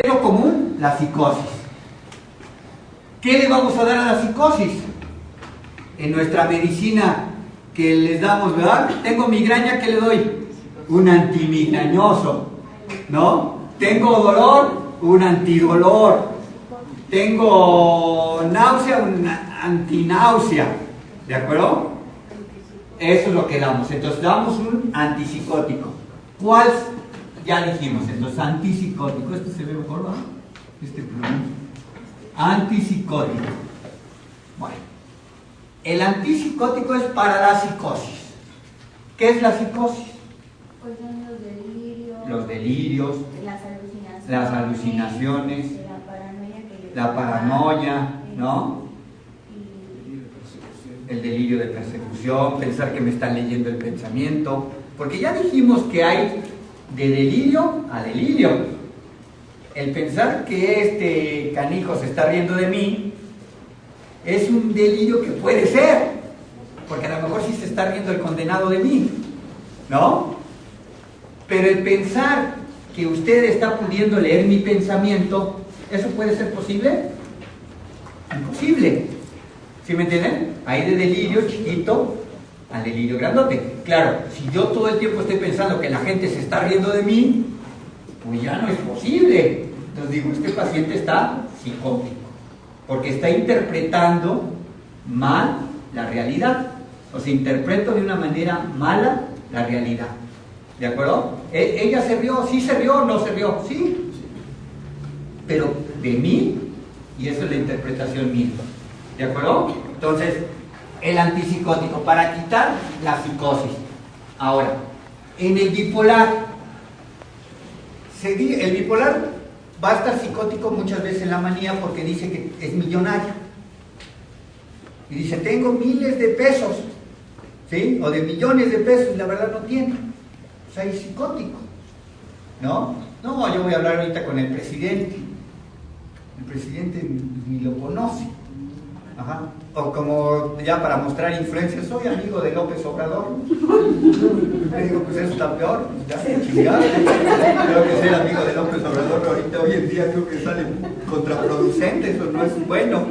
es lo común? La psicosis. ¿Qué le vamos a dar a la psicosis? En nuestra medicina que les damos, ¿verdad? Tengo migraña, ¿qué le doy? Un antimigrañoso, ¿no? Tengo dolor, un antidolor. Tengo náusea, una antináusea. ¿De acuerdo? Eso es lo que damos. Entonces damos un antipsicótico. ¿Cuál? Ya dijimos, entonces antipsicótico. Este se ve mejor, ¿verdad? Este problema. Antipsicótico. Bueno, el antipsicótico es para la psicosis. ¿Qué es la psicosis? Pues son los delirios. Los delirios. Las alucinaciones. La paranoia, ¿no? El delirio de persecución, pensar que me están leyendo el pensamiento. Porque ya dijimos que hay de delirio a delirio. El pensar que este canijo se está riendo de mí es un delirio que puede ser, porque a lo mejor sí se está riendo el condenado de mí, ¿no? Pero el pensar que usted está pudiendo leer mi pensamiento, ¿eso puede ser posible? Imposible. ¿Sí me entienden? Hay de delirio chiquito al delirio grandote. Claro, si yo todo el tiempo estoy pensando que la gente se está riendo de mí, pues ya no es posible. Entonces digo, este paciente está psicótico, porque está interpretando mal la realidad. O sea, interpreto de una manera mala la realidad. ¿De acuerdo? Ella se rió, sí se rió, no se rió, sí. Pero de mí, y eso es la interpretación mía. ¿De acuerdo? Entonces, el antipsicótico, para quitar la psicosis. Ahora, en el bipolar, el bipolar va a estar psicótico muchas veces en la manía porque dice que es millonario. Y dice, tengo miles de pesos, ¿sí? O de millones de pesos, y la verdad no tiene. O sea, es psicótico, ¿no? No, yo voy a hablar ahorita con el presidente. El presidente ni lo conoce. Ajá. O como ya para mostrar influencia, soy amigo de López Obrador. Le digo, pues eso está peor, ya chingado. Creo que ser amigo de López Obrador ahorita hoy en día creo que sale contraproducente, eso no es bueno,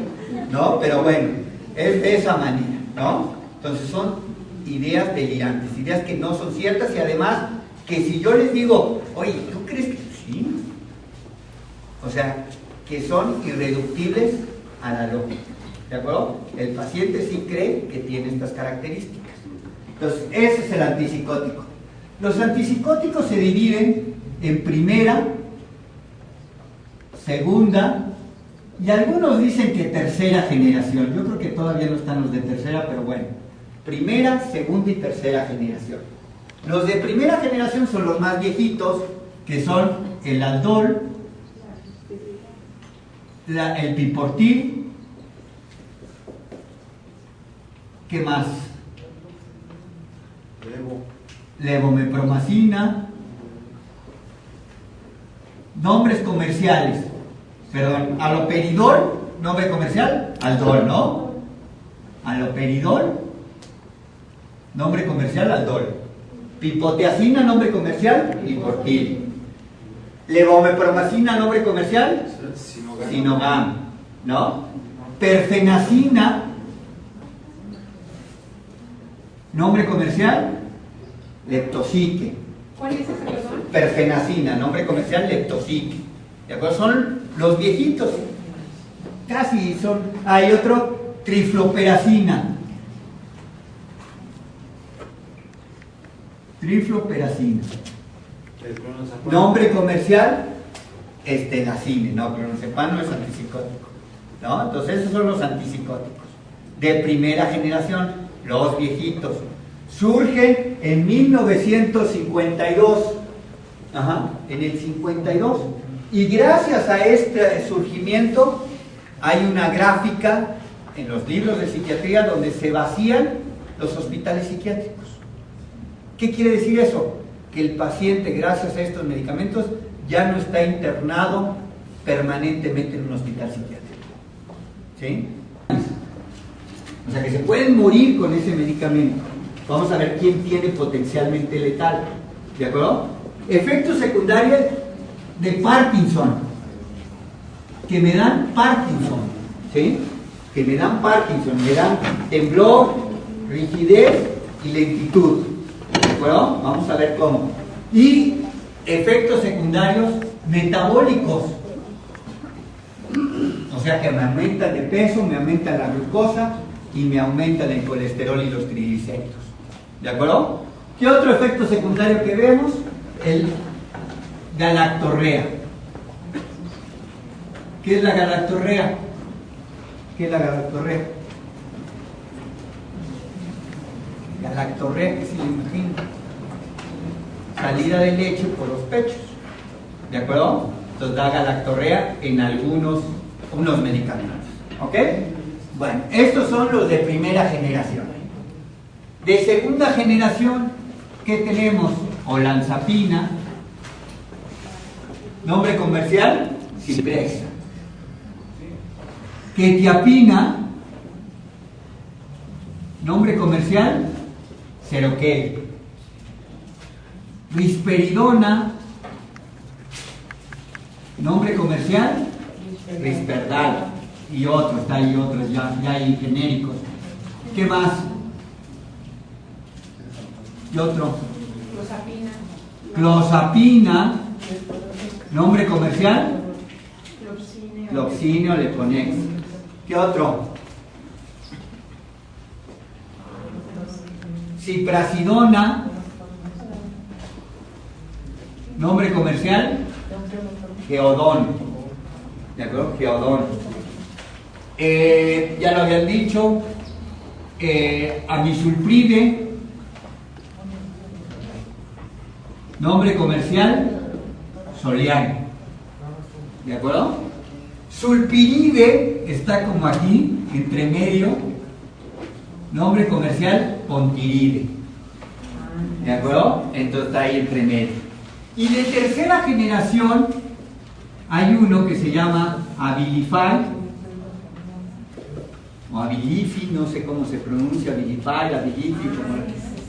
¿no? Pero bueno, es de esa manera, ¿no? Entonces son ideas delirantes, ideas que no son ciertas y además que si yo les digo, oye, ¿tú crees que sí? O sea, que son irreductibles a la lógica. ¿De acuerdo? El paciente sí cree que tiene estas características. Entonces, ese es el antipsicótico. Los antipsicóticos se dividen en primera, segunda, y algunos dicen que tercera generación. Yo creo que todavía no están los de tercera, pero bueno. Primera, segunda y tercera generación. Los de primera generación son los más viejitos, que son el Aldol, el Piportil. ¿Qué más? Levomepromacina. Nombres comerciales. Perdón, aloperidol, nombre comercial, Aldol, ¿no? Aloperidol, nombre comercial, Aldol. Pipoteacina, nombre comercial, Piportil. Levomepromacina, nombre comercial, Sinogam, ¿no? Perfenacina, nombre comercial, Leptosique. ¿Cuál es ese, perdón? Perfenacina, nombre comercial, Leptosique. ¿De acuerdo? Son los viejitos. Casi son. Hay otro, Trifloperacina. Trifloperacina. Nombre comercial, Estenacine. No, clonazepam no es antipsicótico, ¿no? Entonces esos son los antipsicóticos de primera generación, los viejitos. Surgen en 1952. Ajá, en el 52. Y gracias a este surgimiento hay una gráfica en los libros de psiquiatría donde se vacían los hospitales psiquiátricos. ¿Qué quiere decir eso? Que el paciente, gracias a estos medicamentos, ya no está internado permanentemente en un hospital psiquiátrico. ¿Sí? O sea que se pueden morir con ese medicamento. Vamos a ver quién tiene potencialmente letal. ¿De acuerdo? Efectos secundarios de Parkinson. que me dan Parkinson, ¿sí? Que me dan Parkinson, me dan temblor, rigidez y lentitud, ¿de acuerdo? Vamos a ver cómo. Y efectos secundarios metabólicos, o sea que me aumentan de peso, me aumenta la glucosa y me aumentan el colesterol y los triglicéridos, ¿de acuerdo? ¿Qué otro efecto secundario que vemos? El galactorrea. ¿Qué es la galactorrea? ¿Qué es la galactorrea? Galactorrea, ¿qué se le imagina? Salida de leche por los pechos, ¿de acuerdo? Entonces da galactorrea en unos medicamentos, ¿ok? Bueno, estos son los de primera generación. De segunda generación, ¿qué tenemos? Olanzapina, nombre comercial, Ciprexa. Quetiapina, nombre comercial, Seroquel. Risperidona, nombre comercial, Risperdal. Y otros, hay otros, ya hay genéricos. ¿Qué más? ¿Y otro? Clozapina, nombre comercial, Cloxineo Leponex. ¿Qué otro? Ciprasidona, nombre comercial, Geodón. ¿De acuerdo? Geodón. Ya lo habían dicho, amisulpride, nombre comercial, Soliari. ¿De acuerdo? Sulpiride está como aquí, entre medio, nombre comercial, Pontiride. ¿De acuerdo? Entonces está ahí entre medio. Y de tercera generación hay uno que se llama Abilify o Abilify, no sé cómo se pronuncia, Abilify, Abilify,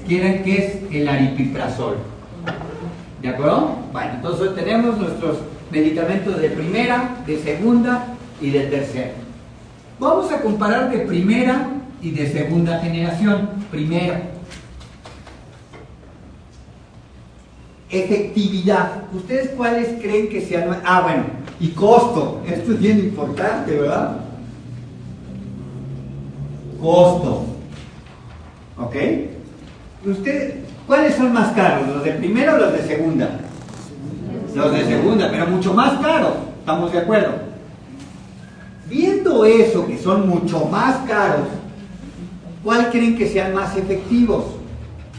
que es el aripiprazol. ¿De acuerdo? Bueno, entonces hoy tenemos nuestros medicamentos de primera, de segunda y de tercera. Vamos a comparar de primera y de segunda generación. Primera. Efectividad. ¿Ustedes cuáles creen que sean? Ah, bueno, y costo. Esto es bien importante, ¿verdad? Costo. ¿Ok? ¿Ustedes cuáles son más caros? ¿Los de primera o los de segunda? Los de segunda, pero mucho más caros. ¿Estamos de acuerdo? Viendo eso, que son mucho más caros, ¿cuál creen que sean más efectivos?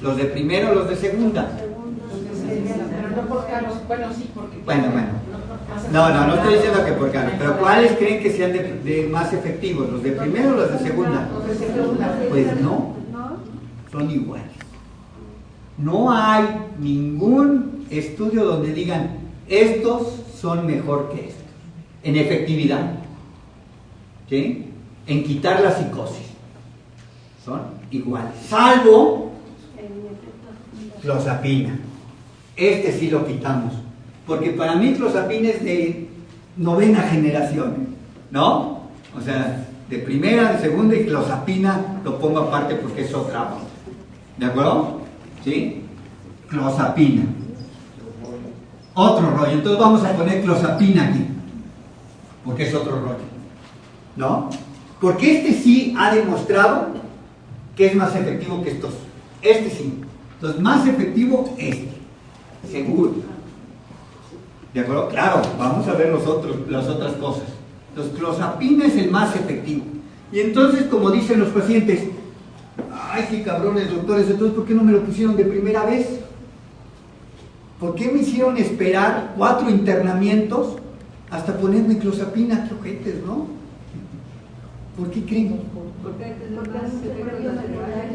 ¿Los de primera o los de segunda? Pero no por caros. Bueno, sí, porque... Bueno. No estoy diciendo que por caros, pero ¿cuáles creen que sean de más efectivos? ¿Los de primera o los de segunda? Los de segunda. Pues no, son iguales. No hay ningún estudio donde digan estos son mejor que estos en efectividad, ¿sí? En quitar la psicosis son iguales, salvo clozapina. Este sí lo quitamos, porque para mí clozapina es de novena generación, ¿no? O sea, de primera, de segunda, y clozapina lo pongo aparte porque es otra onda. ¿De acuerdo? ¿Sí? Clozapina. Otro rollo. Entonces vamos a poner clozapina aquí, porque es otro rollo, ¿no? Porque este sí ha demostrado que es más efectivo que estos. Este sí. Entonces, más efectivo este. Seguro. ¿De acuerdo? Claro, vamos a ver las otras cosas. Entonces, clozapina es el más efectivo. Y entonces, como dicen los pacientes, ay, qué cabrones doctores, entonces, ¿por qué no me lo pusieron de primera vez? ¿Por qué me hicieron esperar 4 internamientos hasta ponerme clozapina? Qué ojetes, ¿no? ¿Por qué creen?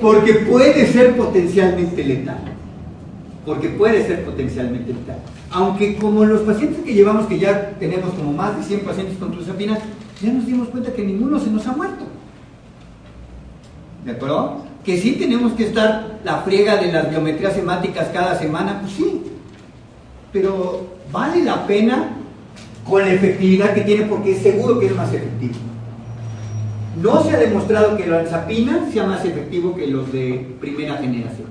Porque puede ser potencialmente letal. Porque puede ser potencialmente letal. Aunque como los pacientes que llevamos, que ya tenemos como más de 100 pacientes con clozapina, ya nos dimos cuenta que ninguno se nos ha muerto. ¿De acuerdo? Que sí tenemos que estar la friega de las biometrías hemáticas cada semana, pues sí. Pero ¿vale la pena con la efectividad que tiene, porque es seguro que es más efectivo. No se ha demostrado que el olanzapina sea más efectivo que los de primera generación.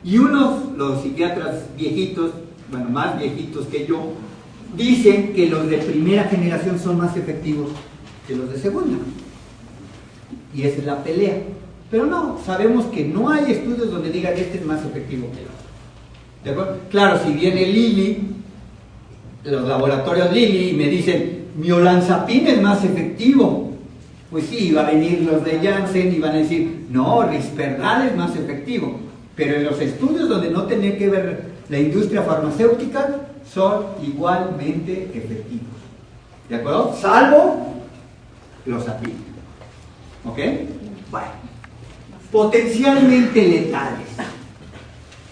Y los psiquiatras viejitos, bueno, más viejitos que yo, dicen que los de primera generación son más efectivos que los de segunda. Y esa es la pelea. Pero no, sabemos que no hay estudios donde digan este es más efectivo que el otro. ¿De acuerdo? Claro, si viene Lilly, los laboratorios Lilly, y me dicen mi olanzapina es más efectivo, pues sí, va a venir los de Janssen y van a decir no, Risperdal es más efectivo. Pero en los estudios donde no tiene que ver la industria farmacéutica, son igualmente efectivos. ¿De acuerdo? Salvo clozapina. ¿Ok? Bueno. Potencialmente letales.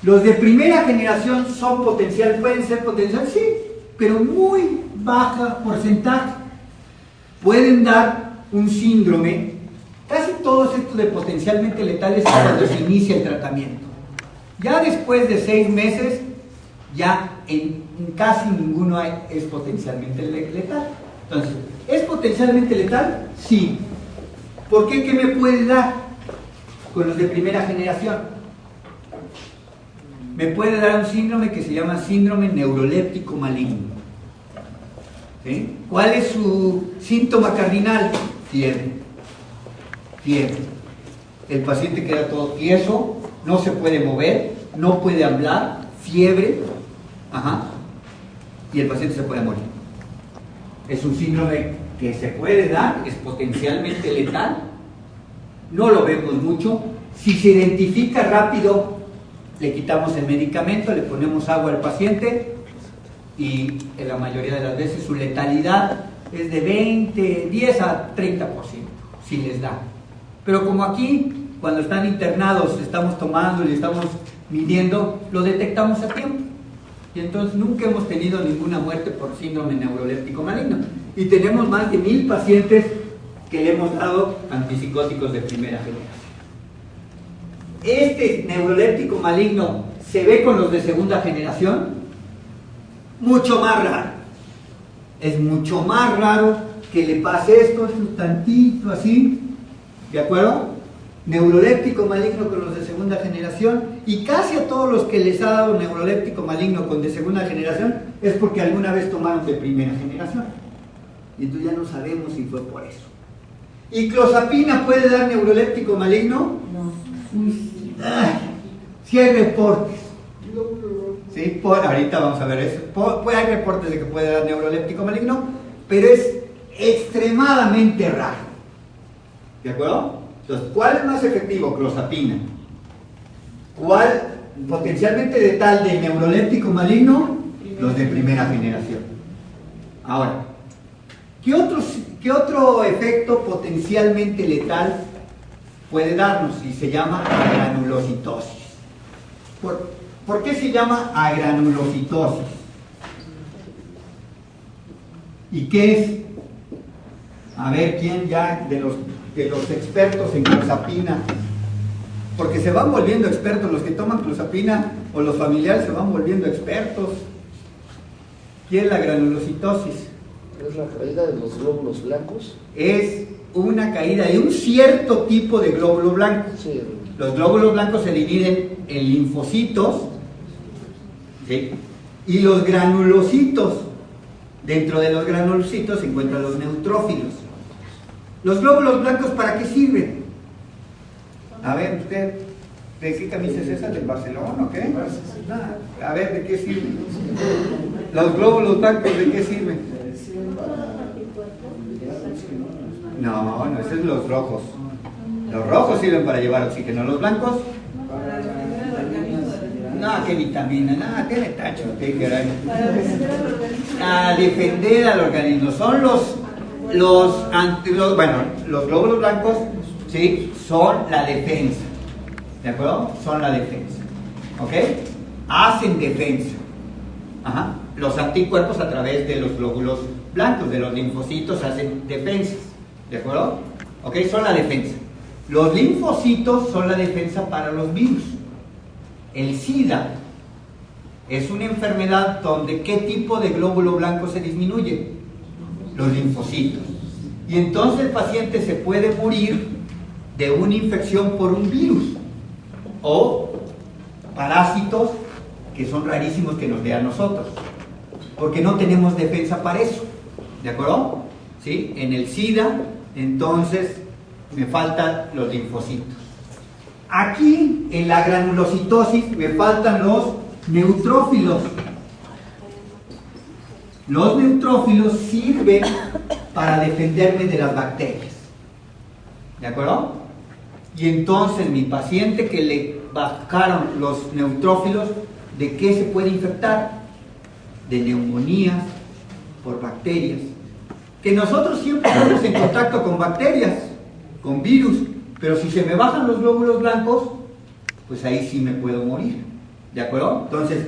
Los de primera generación son pueden ser potenciales, sí, pero muy baja porcentaje. Pueden dar un síndrome. Casi todos estos de potencialmente letales es cuando se inicia el tratamiento. Ya después de 6 meses, ya en casi ninguno es potencialmente letal. Entonces, ¿es potencialmente letal? Sí. ¿Por qué? ¿Qué me puede dar con los de primera generación? Me puede dar un síndrome que se llama síndrome neuroléptico maligno. ¿Sí? ¿Cuál es su síntoma cardinal? Fiebre. Fiebre. El paciente queda todo tieso, no se puede mover, no puede hablar, fiebre, y el paciente se puede morir. Es un síndrome que se puede dar, es potencialmente letal, no lo vemos mucho. Si se identifica rápido, le quitamos el medicamento, le ponemos agua al paciente y en la mayoría de las veces su letalidad es de 10 a 30%, si les da. Pero como aquí, cuando están internados, estamos tomando y estamos midiendo, lo detectamos a tiempo. Y entonces nunca hemos tenido ninguna muerte por síndrome neuroléptico maligno. Y tenemos más de 1000 pacientes que le hemos dado antipsicóticos de primera generación. Este neuroléptico maligno se ve con los de segunda generación, mucho más raro. Es mucho más raro que le pase esto tantito así, ¿de acuerdo? Neuroléptico maligno con los de segunda generación, y casi a todos los que les ha dado neuroléptico maligno con de segunda generación es porque alguna vez tomaron de primera generación. Y entonces ya no sabemos si fue por eso. ¿Y clozapina puede dar neuroléptico maligno? No. Sí hay reportes. ¿Sí? Ahorita vamos a ver eso. Hay reportes de que puede dar neuroléptico maligno, pero es extremadamente raro. ¿De acuerdo? Entonces, ¿cuál es más efectivo? Clozapina. ¿Cuál potencialmente letal del neuroléptico maligno? Los de primera generación. Ahora, ¿qué otro efecto potencialmente letal puede darnos? Y se llama agranulocitosis. ¿Por qué se llama agranulocitosis? ¿Y qué es? A ver, ¿quién ya de los expertos en clozapina? Porque se van volviendo expertos los que toman clozapina, o los familiares se van volviendo expertos. ¿Qué es la granulocitosis? ¿Es la caída de los glóbulos blancos? Es una caída de un cierto tipo de glóbulo blanco. Sí. Los glóbulos blancos se dividen en linfocitos, ¿sí?, y los granulocitos. Dentro de los granulocitos se encuentran los neutrófilos. ¿Los glóbulos blancos para qué sirven? A ver, usted, ¿de qué camisa es esa? ¿Del Barcelona o qué? A ver, ¿de qué sirven? ¿Los glóbulos blancos de qué sirven? No, esos son los rojos. Los rojos sirven para llevar oxígeno. ¿Los blancos? No, qué vitamina, nada, qué tacho, qué caray. A defender al organismo. Son los glóbulos blancos, sí, son la defensa. ¿De acuerdo? Son la defensa. ¿Ok? Hacen defensa. Ajá. Los anticuerpos a través de los glóbulos blancos, de los linfocitos, hacen defensas. ¿De acuerdo? ¿Ok? Son la defensa. Los linfocitos son la defensa para los virus. El SIDA Es una enfermedad donde ¿qué tipo de glóbulo blanco se disminuye? Los linfocitos. Y entonces el paciente se puede morir de una infección por un virus o parásitos que son rarísimos que nos dé a nosotros, porque no tenemos defensa para eso, ¿de acuerdo? ¿Sí? En el SIDA, entonces, me faltan los linfocitos. Aquí, en la granulocitosis, me faltan los neutrófilos. Los neutrófilos sirven para defenderme de las bacterias, ¿de acuerdo? Y entonces, mi paciente que le bajaron los neutrófilos, ¿de qué se puede infectar? De neumonías por bacterias. Que nosotros siempre estamos en contacto con bacterias, con virus, pero si se me bajan los glóbulos blancos, pues ahí sí me puedo morir. ¿De acuerdo? Entonces,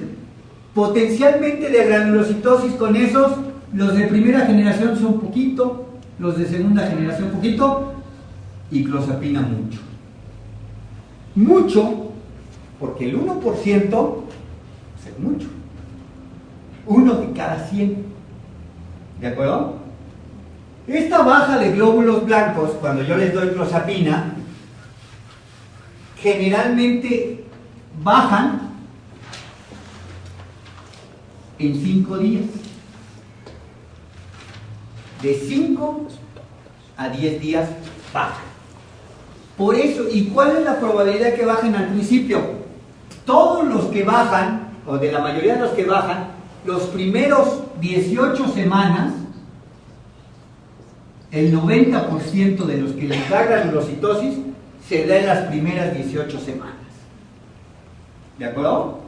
potencialmente de granulocitosis con esos, los de primera generación son poquito, los de segunda generación poquito, y clozapina mucho. Mucho, porque el 1% es mucho. 1 de cada 100. ¿De acuerdo? Esta baja de glóbulos blancos, cuando yo les doy clozapina, generalmente bajan en 5 días. De 5 a 10 días bajan. Por eso, ¿y cuál es la probabilidad que bajen al principio? Todos los que bajan, o de la mayoría de los que bajan, los primeros 18 semanas, el 90% de los que les da granulocitosis se da en las primeras 18 semanas. ¿De acuerdo?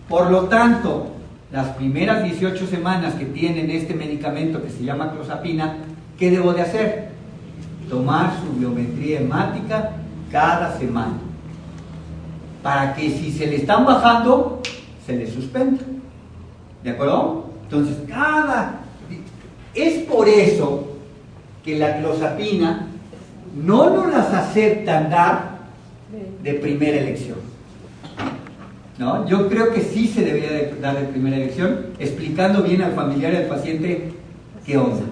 Por lo tanto, las primeras 18 semanas que tienen este medicamento que se llama clozapina, ¿qué debo de hacer? Tomar su biometría hemática cada semana, para que si se le están bajando, se le suspenda. ¿De acuerdo? Entonces, es por eso que la clozapina no nos las aceptan dar de primera elección, ¿no? Yo creo que sí se debería de dar de primera elección, explicando bien al familiar y al paciente qué onda,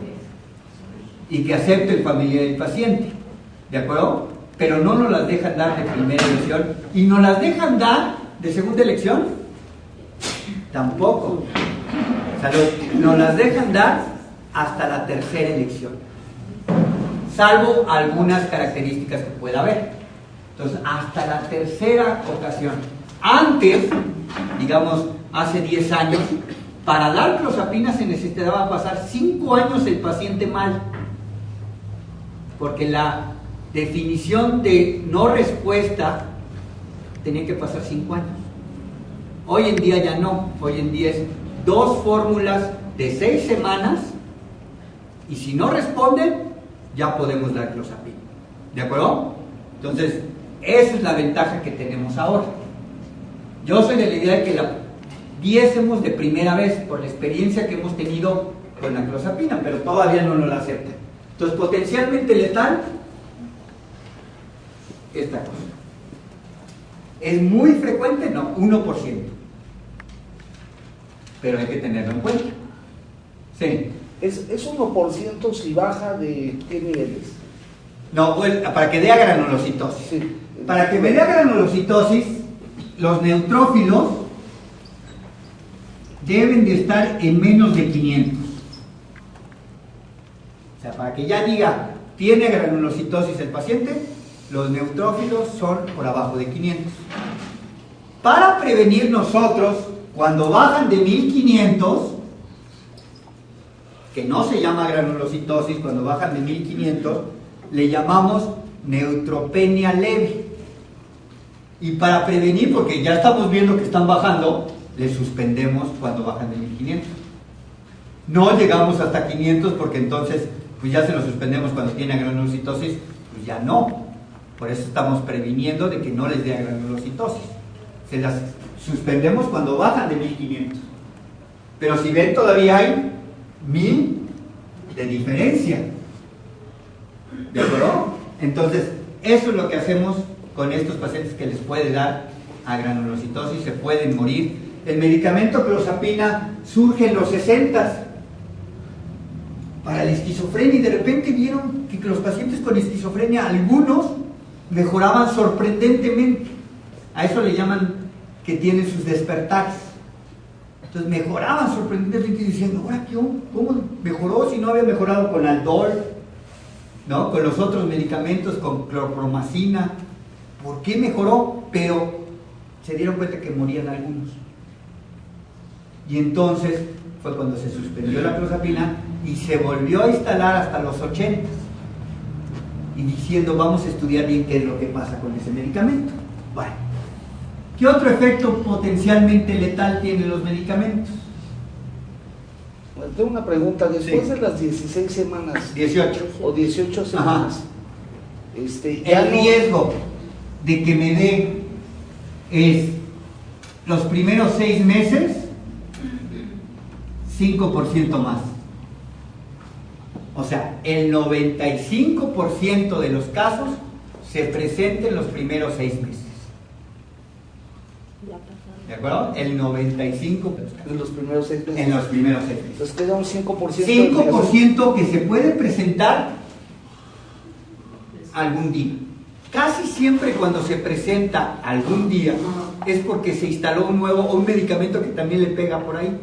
y que acepte el familiar y el paciente, ¿de acuerdo? Pero no nos las dejan dar de primera elección, y nos las dejan dar de segunda elección, tampoco. O sea, nos las dejan dar hasta la tercera elección, salvo algunas características que pueda haber. Entonces, hasta la tercera ocasión. Antes, digamos, hace 10 años, para dar clozapina se necesitaba pasar 5 años el paciente mal, porque la definición de no respuesta tenía que pasar 5 años. Hoy en día ya no, hoy en día es 2 fórmulas de 6 semanas, y si no responden, ya podemos dar clozapina. ¿De acuerdo? Entonces, esa es la ventaja que tenemos ahora. Yo soy de la idea de que la diésemos de primera vez por la experiencia que hemos tenido con la clozapina, pero todavía no nos la aceptan. Entonces, potencialmente letal, esta cosa. ¿Es muy frecuente? No, 1%. Pero hay que tenerlo en cuenta. Sí. ¿Es 1% si baja de qué niveles? No, bueno, para que dé granulocitosis. Sí. Para que me dé granulocitosis, los neutrófilos deben de estar en menos de 500. O sea, para que ya diga, tiene granulocitosis el paciente, los neutrófilos son por abajo de 500. Para prevenir nosotros, cuando bajan de 1500, que no se llama granulocitosis, cuando bajan de 1500, le llamamos neutropenia leve. Y para prevenir, porque ya estamos viendo que están bajando, le suspendemos cuando bajan de 1500. No llegamos hasta 500 porque entonces pues ya se lo suspendemos cuando tiene granulocitosis, pues ya no. Por eso estamos previniendo de que no les dé granulocitosis. Se las suspendemos cuando bajan de 1500. Pero si ven, todavía hay 1000 de diferencia. ¿De acuerdo? Entonces, eso es lo que hacemos con estos pacientes que les puede dar a granulocitosis, se pueden morir el medicamento clozapina surge en los 60 para la esquizofrenia y de repente vieron que los pacientes con esquizofrenia, algunos mejoraban sorprendentemente. A eso le llaman que tienen sus despertares. Entonces mejoraban sorprendentemente diciendo, ahora ¿cómo mejoró si no había mejorado con Aldol, ¿no? Con los otros medicamentos, con clorpromacina? ¿Por qué mejoró? Pero se dieron cuenta que morían algunos. Y entonces fue cuando se suspendió la clozapina y se volvió a instalar hasta los 80 y diciendo, vamos a estudiar bien qué es lo que pasa con ese medicamento. Bueno, ¿qué otro efecto potencialmente letal tienen los medicamentos? Bueno, tengo una pregunta. Después Sí. de las 16 semanas 18. o 18 semanas, El riesgo de que me dé es los primeros 6 meses 5% más. O sea, el 95% de los casos se presenta en los primeros 6 meses. ¿De acuerdo? El 95% de los casos. en los primeros 6 meses. En los primeros 6 meses. Entonces queda un 5%. 5% que se puede presentar algún día. Casi siempre cuando se presenta algún día es porque se instaló un nuevo o un medicamento que también le pega por ahí.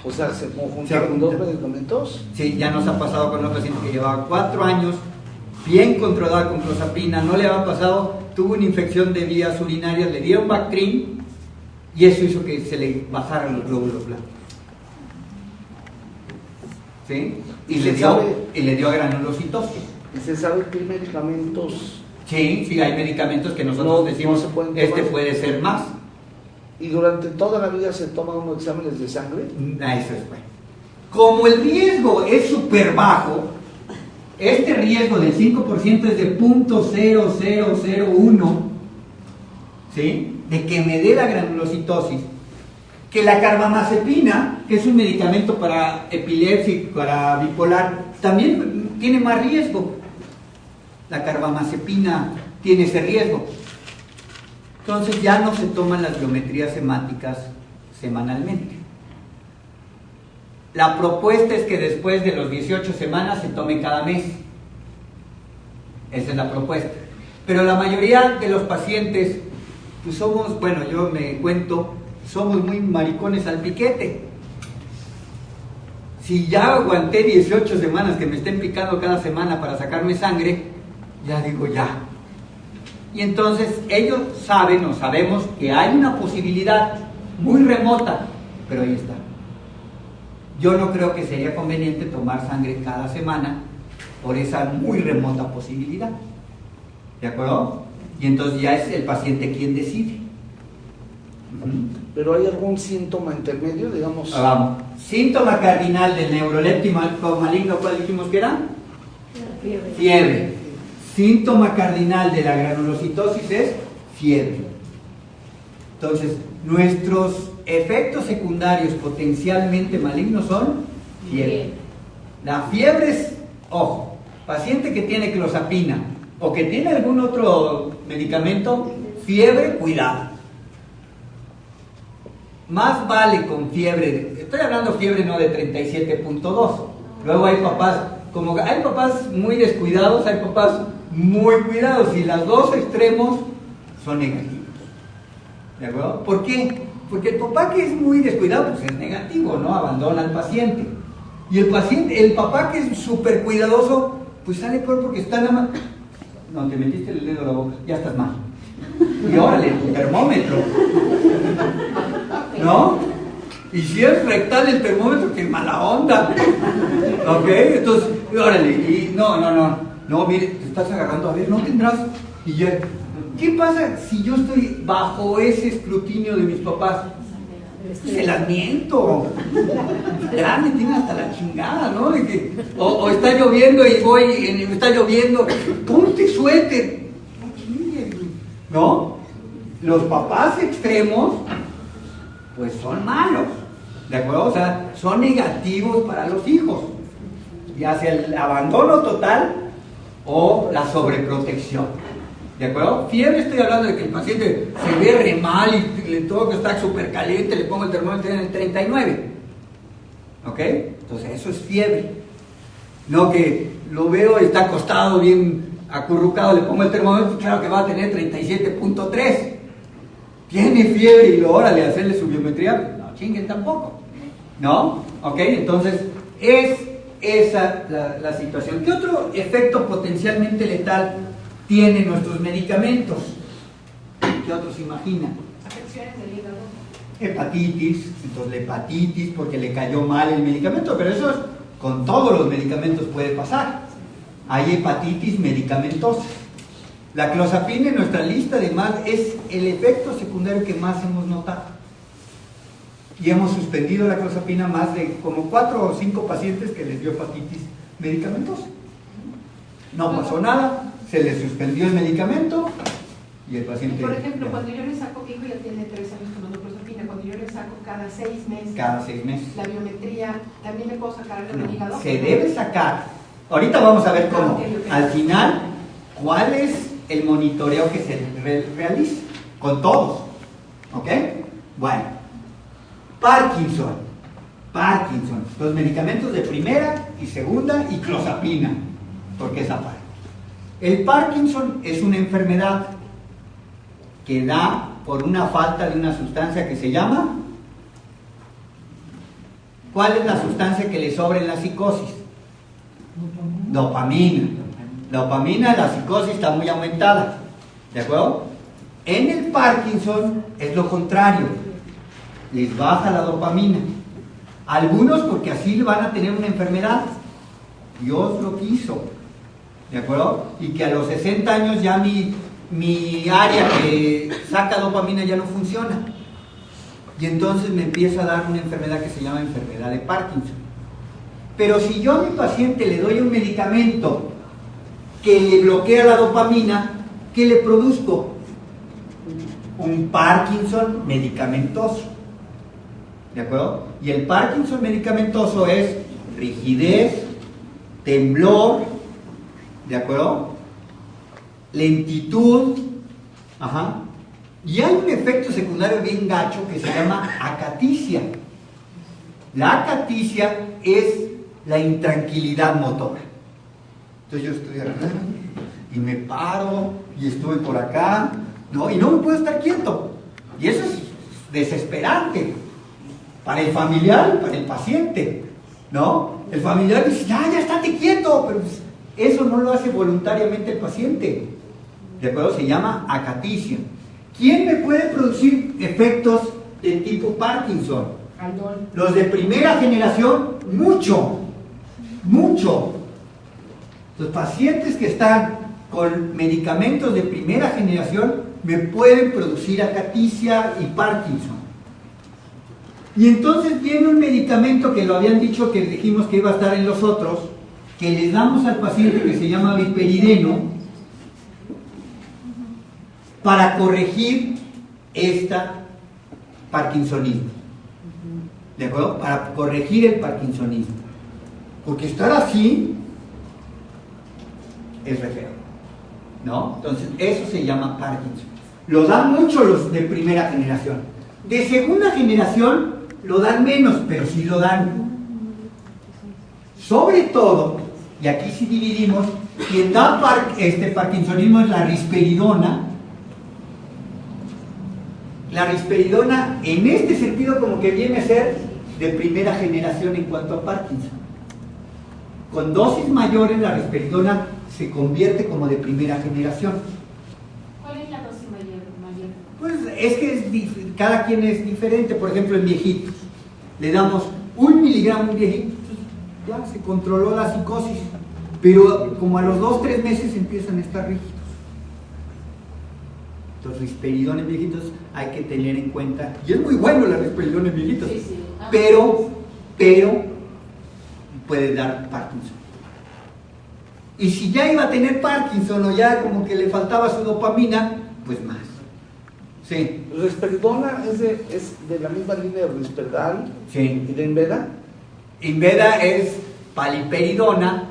O sea, se conjuntaron dos medicamentos. Sí, ya nos ha pasado con una paciente que llevaba 4 años bien controlada con clozapina, no le había pasado, tuvo una infección de vías urinarias, le dieron Bactrim y eso hizo que se le bajaran los glóbulos blancos. ¿Sí? Y le dio granulocitosis. ¿Y se sabe qué medicamentos? Sí, hay medicamentos que nosotros decimos, se pueden este tomar? puede ser más. ¿Y durante toda la vida se toman unos exámenes de sangre? Eso es bueno. Como el riesgo es súper bajo, este riesgo del 5% es de 0.0001, ¿sí? De que me dé la granulocitosis. Que la carbamazepina, que es un medicamento para epilepsia y para bipolar, también tiene más riesgo. La carbamazepina tiene ese riesgo. Entonces ya no se toman las biometrías hemáticas semanalmente. La propuesta es que después de los 18 semanas se tome cada mes. Esa es la propuesta. Pero la mayoría de los pacientes, pues somos, bueno, yo me cuento, somos muy maricones al piquete. Si ya aguanté 18 semanas que me estén picando cada semana para sacarme sangre, ya digo ya. Y entonces ellos saben o sabemos que hay una posibilidad muy remota, pero ahí está. Yo no creo que sería conveniente tomar sangre cada semana por esa muy remota posibilidad. ¿De acuerdo? Y entonces ya es el paciente quien decide. ¿Pero hay algún síntoma intermedio, digamos? Vamos. Síntoma cardinal del neuroléptico maligno, ¿cuál dijimos que era? Fiebre. Síntoma cardinal de la granulocitosis es fiebre. Entonces, nuestros efectos secundarios potencialmente malignos son fiebre. La fiebre es, ojo, paciente que tiene clozapina o que tiene algún otro medicamento, fiebre, cuidado. Más vale con fiebre, estoy hablando fiebre no de 37.2. Luego hay papás, como hay papás muy descuidados, hay papás muy cuidados y los dos extremos son negativos. ¿De acuerdo? ¿Por qué? Porque el papá que es muy descuidado, pues es negativo, ¿no? Abandona al paciente. Y el papá que es súper cuidadoso, pues sale peor porque está nada más. No, te metiste el dedo a la boca, ya estás mal. Y órale, tu termómetro. ¿No? Y si es rectal el termómetro, qué mala onda. ¿Ok? Entonces, órale, y no, mire, te estás agarrando, a ver, no tendrás. Y ya, ¿qué pasa si yo estoy bajo ese escrutinio de mis papás? Se las miento. Ya me tienen hasta la chingada, ¿no? De que, o está lloviendo y está lloviendo, ponte suéter. ¿No? Los papás extremos, pues son malos, ¿de acuerdo? O sea, son negativos para los hijos, ya sea el abandono total o la sobreprotección. ¿De acuerdo? Fiebre, estoy hablando de que el paciente se ve re mal y le tengo que estar súper caliente, le pongo el termómetro en el 39. ¿Ok? Entonces eso es fiebre. No que lo veo y está acostado bien acurrucado, le pongo el termómetro, claro que va a tener 37.3. Tiene fiebre y luego órale, hacerle su biometría, no chinguen tampoco. ¿No? ¿Ok? Entonces es esa la situación. ¿Qué otro efecto potencialmente letal tienen nuestros medicamentos? ¿Qué otros imaginan? Afecciones del hígado. Hepatitis, entonces la hepatitis porque le cayó mal el medicamento, pero eso con todos los medicamentos puede pasar. Hay hepatitis medicamentosa. La clozapina en nuestra lista además es el efecto secundario que más hemos notado. Y hemos suspendido la clozapina más de como 4 o 5 pacientes que les dio hepatitis medicamentosa. No pasó nada, se les suspendió el medicamento y el paciente... Por ejemplo, cuando yo le saco, mi hijo ya tiene 3 años tomando clozapina, cuando yo le saco cada 6 meses, cada 6 meses. la biometría, ¿también le puedo sacar algo del hígado? Se debe sacar. Ahorita vamos a ver cómo. Ok. Al final, ¿cuál es el monitoreo que se realiza? Con todos. ¿Ok? Bueno. Parkinson. Los medicamentos de primera y segunda y clozapina. Porque esa parte. El Parkinson es una enfermedad que da por una falta de una sustancia que se llama... ¿Cuál es la sustancia que le sobra en la psicosis? Dopamina. Dopamina, la psicosis está muy aumentada. ¿De acuerdo? En el Parkinson es lo contrario. Les baja la dopamina. Algunos porque así van a tener una enfermedad. Dios lo quiso. ¿De acuerdo? Y que a los 60 años ya mi área que saca dopamina ya no funciona. Y entonces me empieza a dar una enfermedad que se llama enfermedad de Parkinson. Pero si yo a mi paciente le doy un medicamento que le bloquea la dopamina, ¿qué le produzco? Un Parkinson medicamentoso. ¿De acuerdo? Y el Parkinson medicamentoso es rigidez, temblor, ¿de acuerdo? Lentitud, ajá. Y hay un efecto secundario bien gacho que se llama acaticia. La acaticia es la intranquilidad motora. Entonces yo estoy acá y me paro y estoy por acá, ¿no? Y no me puedo estar quieto. Y eso es desesperante para el familiar y para el paciente, ¿no? El familiar dice, ya estate quieto, pero pues, eso no lo hace voluntariamente el paciente. ¿De acuerdo? Se llama acaticia. ¿Quién me puede producir efectos de tipo Parkinson? Aldol. Los de primera generación, mucho. Los pacientes que están con medicamentos de primera generación me pueden producir acaticia y Parkinson. Y entonces viene un medicamento que lo habían dicho que dijimos que iba a estar en los otros, que les damos al paciente que se llama viperideno para corregir parkinsonismo. ¿De acuerdo? Para corregir el parkinsonismo. Porque estar así es re feo, ¿no? Entonces, eso se llama Parkinson. Lo dan mucho los de primera generación. De segunda generación lo dan menos, pero sí lo dan. Sobre todo, y aquí sí dividimos, quien da parkinsonismo es la risperidona. La risperidona, en este sentido, como que viene a ser de primera generación en cuanto a Parkinson. Con dosis mayores, la risperidona se convierte como de primera generación. ¿Cuál es la dosis mayor? Pues es que cada quien es diferente. Por ejemplo, en viejitos, le damos 1 miligramo a un viejito, ya se controló la psicosis, pero como a los 2-3 meses empiezan a estar rígidos. Entonces, risperidona en viejitos hay que tener en cuenta, y es muy bueno la risperidona en viejitos, Sí. pero puede dar Parkinson. Y si ya iba a tener Parkinson o ya como que le faltaba su dopamina, pues más. Sí. Risperidona es de la misma línea de Risperdal. Sí. ¿Y de Inveda? Inveda es paliperidona,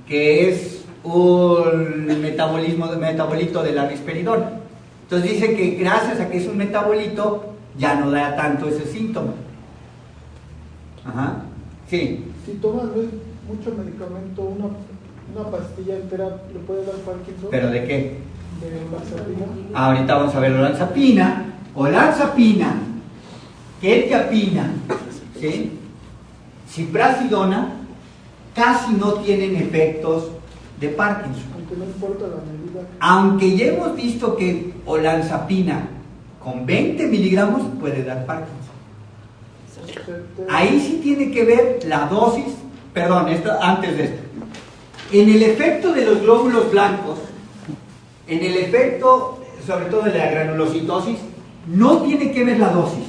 que es un metabolito de la risperidona. Entonces dice que gracias a que es un metabolito ya no da tanto ese síntoma. Ajá. Sí. Si tomas mucho medicamento, una pastilla entera, ¿le puede dar Parkinson? ¿Pero de qué? De olanzapina. Ahorita vamos a ver olanzapina, quetiapina, ¿sí? Ziprasidona, casi no tienen efectos de Parkinson. Aunque no importa la medida. Aunque ya hemos visto que olanzapina con 20 miligramos puede dar Parkinson. Ahí sí tiene que ver la dosis, perdón, antes de esto. En el efecto de los glóbulos blancos, en el efecto, sobre todo de la granulocitosis, no tiene que ver la dosis.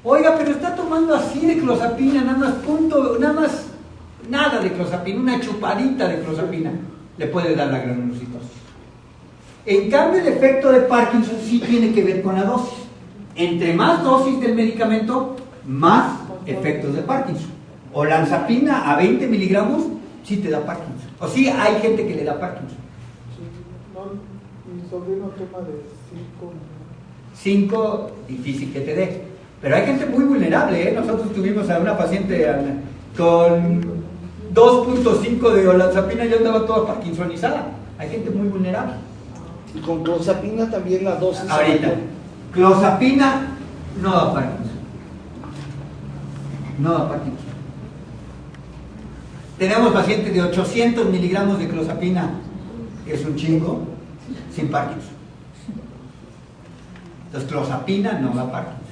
Oiga, pero está tomando así de clozapina, nada de clozapina, una chupadita de clozapina le puede dar la granulocitosis. En cambio, el efecto de Parkinson sí tiene que ver con la dosis. Entre más dosis del medicamento, más efectos de Parkinson. Olanzapina a 20 miligramos sí te da Parkinson. O sí, hay gente que le da Parkinson. Sí, no, mi sobrino toma de 5, difícil que te dé. Pero hay gente muy vulnerable, ¿eh? Nosotros tuvimos a una paciente con 2.5 de olanzapina y andaba toda parkinsonizada. Hay gente muy vulnerable. Y con clozapina también la dosis. Ahorita, clozapina no da Parkinson. No da Parkinson. Tenemos pacientes de 800 miligramos de clozapina, que es un chingo, sin Parkinson. Entonces, clozapina no da Parkinson.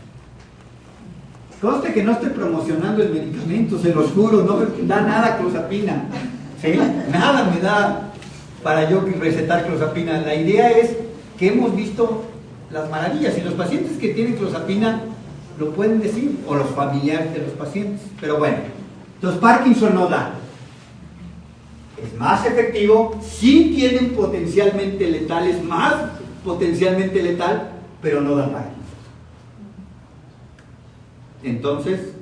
Conste que no estoy promocionando el medicamento, se los juro, no me da nada clozapina. ¿Sí? Nada me da para yo recetar clozapina. La idea es que hemos visto las maravillas y los pacientes que tienen clozapina lo pueden decir, o los familiares de los pacientes. Pero bueno, entonces Parkinson no da. Es más efectivo, sí tienen potencialmente letal, es más potencialmente letal, pero no da Parkinson. Entonces,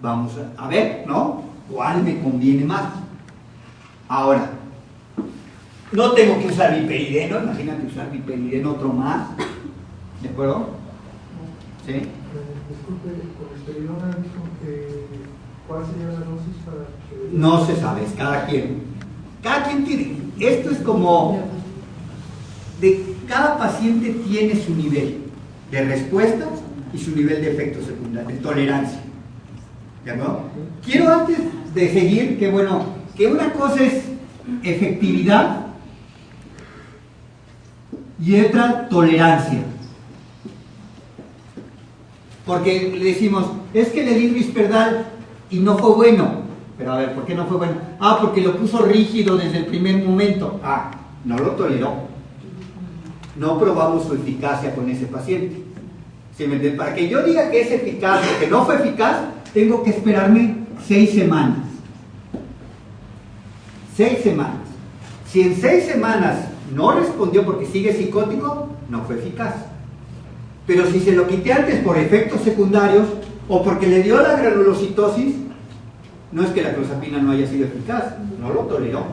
vamos a ver, ¿no? ¿Cuál me conviene más? Ahora, no tengo que usar viperideno, imagínate usar viperideno otro más, ¿de acuerdo? ¿Sí? Disculpe, con risperidona dijo que ¿cuál sería la dosis para que... No se sabe, es cada quien. Cada quien tiene, esto es como, cada paciente tiene su nivel de respuesta y su nivel de efecto secundario, de tolerancia. ¿De acuerdo? Quiero antes de seguir que bueno, que una cosa es efectividad y otra tolerancia. Porque le decimos, es que le di Risperdal y no fue bueno. Pero a ver, ¿por qué no fue bueno? Ah, porque lo puso rígido desde el primer momento. Ah, no lo toleró. No probamos su eficacia con ese paciente. ¿Sí me entienden? Para que yo diga que es eficaz o que no fue eficaz, tengo que esperarme 6 semanas. 6 semanas. Si en 6 semanas no respondió porque sigue psicótico, no fue eficaz. Pero si se lo quité antes por efectos secundarios o porque le dio la granulocitosis, no es que la clozapina no haya sido eficaz, no lo toleró.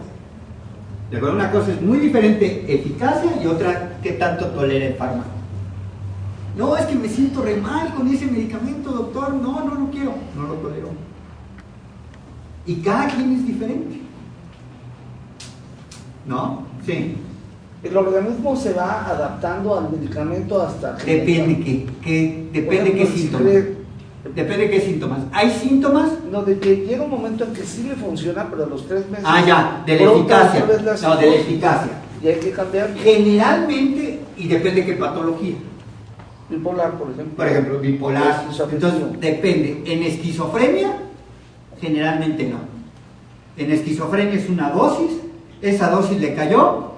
De acuerdo, una cosa es muy diferente eficacia y otra que tanto tolera el fármaco. No, es que me siento re mal con ese medicamento, doctor. No, no lo quiero. No lo tolero. Y cada quien es diferente. ¿No? Sí. El organismo se va adaptando al medicamento hasta... Depende qué síntomas. Depende qué síntomas. ¿Hay síntomas? No, de que llega un momento en que sí le funciona, pero a los 3 meses... Ah, ya, de la eficacia. No, de la eficacia. Y hay que cambiar. Generalmente, y depende de qué patología. Bipolar, por ejemplo. Por ejemplo, bipolar. Entonces, depende. En esquizofrenia, generalmente no. En esquizofrenia es una dosis, esa dosis le cayó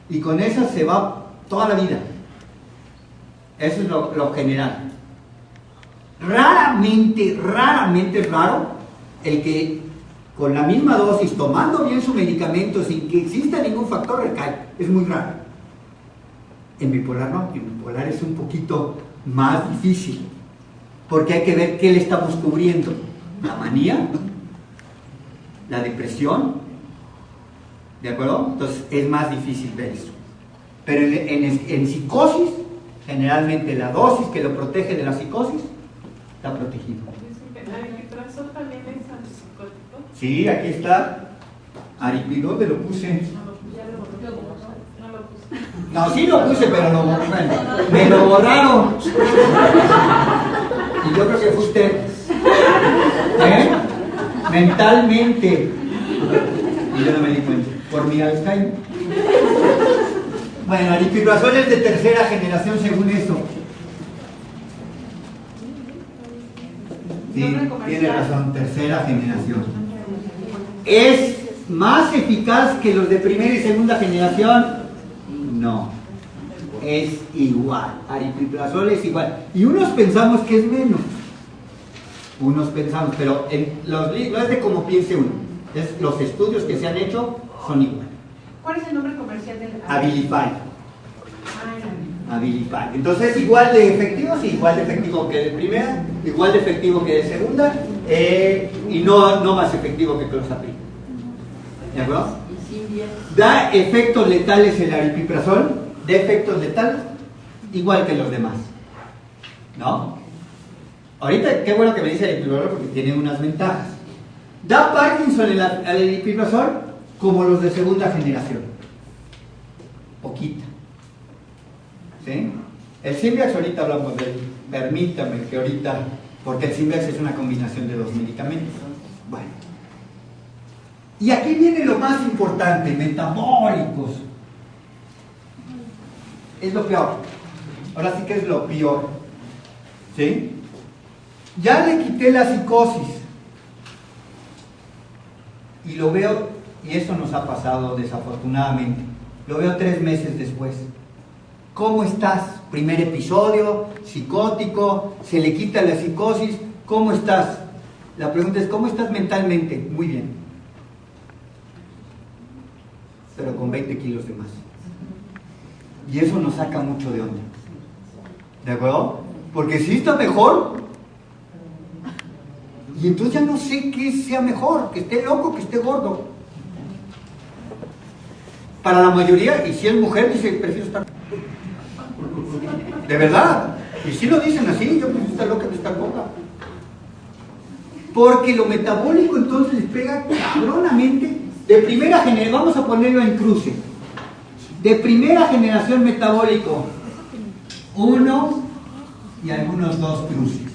y con esa se va toda la vida. Eso es lo general. Raramente es raro el que con la misma dosis, tomando bien su medicamento sin que exista ningún factor, recae. Es muy raro. En bipolar no, en bipolar es un poquito más difícil, porque hay que ver qué le estamos cubriendo. La manía, la depresión, ¿De acuerdo? Entonces es más difícil ver eso. Pero en psicosis, generalmente la dosis que lo protege de la psicosis está protegido. ¿Aripiprazol también es antipsicótico? Sí, aquí está. Aripidol, te lo puse. No lo puse. No, sí lo puse, pero me lo borraron. Y yo creo que fue usted. ¿Eh? Mentalmente. Y yo no me di cuenta. Por mi Alzheimer. Bueno, aripiprazol es de tercera generación según eso. Sí, tiene razón, tercera generación. ¿Es más eficaz que los de primera y segunda generación? No. Es igual. Aripiprazol es igual. Y unos pensamos que es menos. Unos pensamos, pero no es de cómo piense uno. Los estudios que se han hecho son igual. ¿Cuál es el nombre comercial del Abilify. Abilify. Entonces, igual de efectivo, sí, igual de efectivo que de primera, igual de efectivo que de segunda, y no más efectivo que clozapina. ¿De acuerdo? Da efectos letales el aripiprazol, da efectos letales igual que los demás. ¿No? Ahorita, qué bueno que me dice el aripiprazol porque tiene unas ventajas. Da Parkinson el aripiprazol como los de segunda generación. Poquita. ¿Sí? El Simbiax, ahorita hablamos de él. Permítame que ahorita, porque el Simbiax es una combinación de dos medicamentos. Bueno. Y aquí viene lo más importante, metabólicos. Es lo peor. Ahora sí que es lo peor. ¿Sí? Ya le quité la psicosis. Y lo veo, y eso nos ha pasado desafortunadamente, lo veo 3 meses después. ¿Cómo estás? Primer episodio, psicótico, se le quita la psicosis, ¿cómo estás? La pregunta es, ¿cómo estás mentalmente? Muy bien. Pero con 20 kilos de más. Y eso nos saca mucho de onda. ¿De acuerdo? Porque si está mejor, y entonces ya no sé qué sea mejor, que esté loco, que esté gordo. Para la mayoría, y si es mujer, dice, prefiero estar... De verdad. Y si lo dicen así, yo prefiero estar loca que estar gorda. Porque lo metabólico entonces les pega cabronamente. De primera generación, vamos a ponerlo en cruce. De primera generación metabólico, 1 y algunos 2 cruces.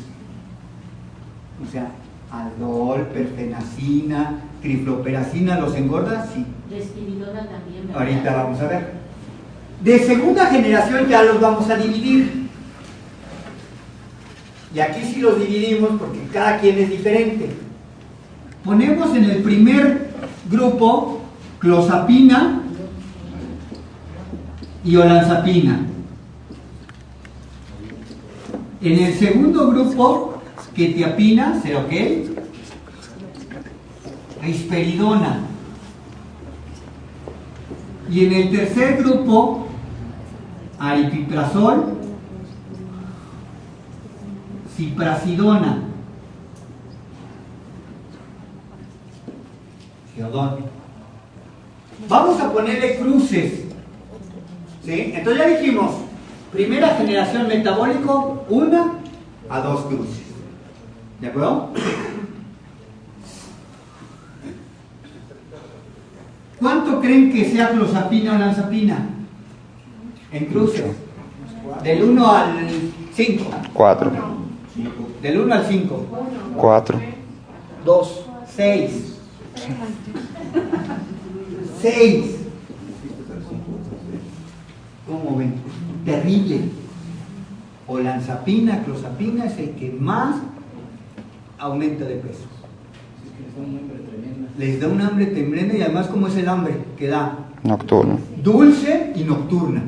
O sea, aldol, perfenacina, trifloperacina, ¿los engorda? Sí. Respiridona también, ¿verdad? Ahorita vamos a ver. De segunda generación ya los vamos a dividir. Y aquí sí los dividimos porque cada quien es diferente. Ponemos en el primer grupo clozapina y olanzapina. En el segundo grupo, quetiapina, ¿será ok? Risperidona. Y en el tercer grupo, aripiprazol, ciprasidona, geodón. Vamos a ponerle cruces. ¿Sí? Entonces ya dijimos, primera generación metabólico, 1 a 2 cruces. ¿De acuerdo? ¿Cuánto creen que sea clozapina o olanzapina? En cruces. Del 1 al 5. 4. Del 1 al 5. 4. 2. 6. 6. ¿Cómo ven? Terrible. Olanzapina, clozapina es el que más aumenta de peso. Les da un hambre tremenda y además, ¿cómo es el hambre que da? Nocturno. Dulce y nocturna.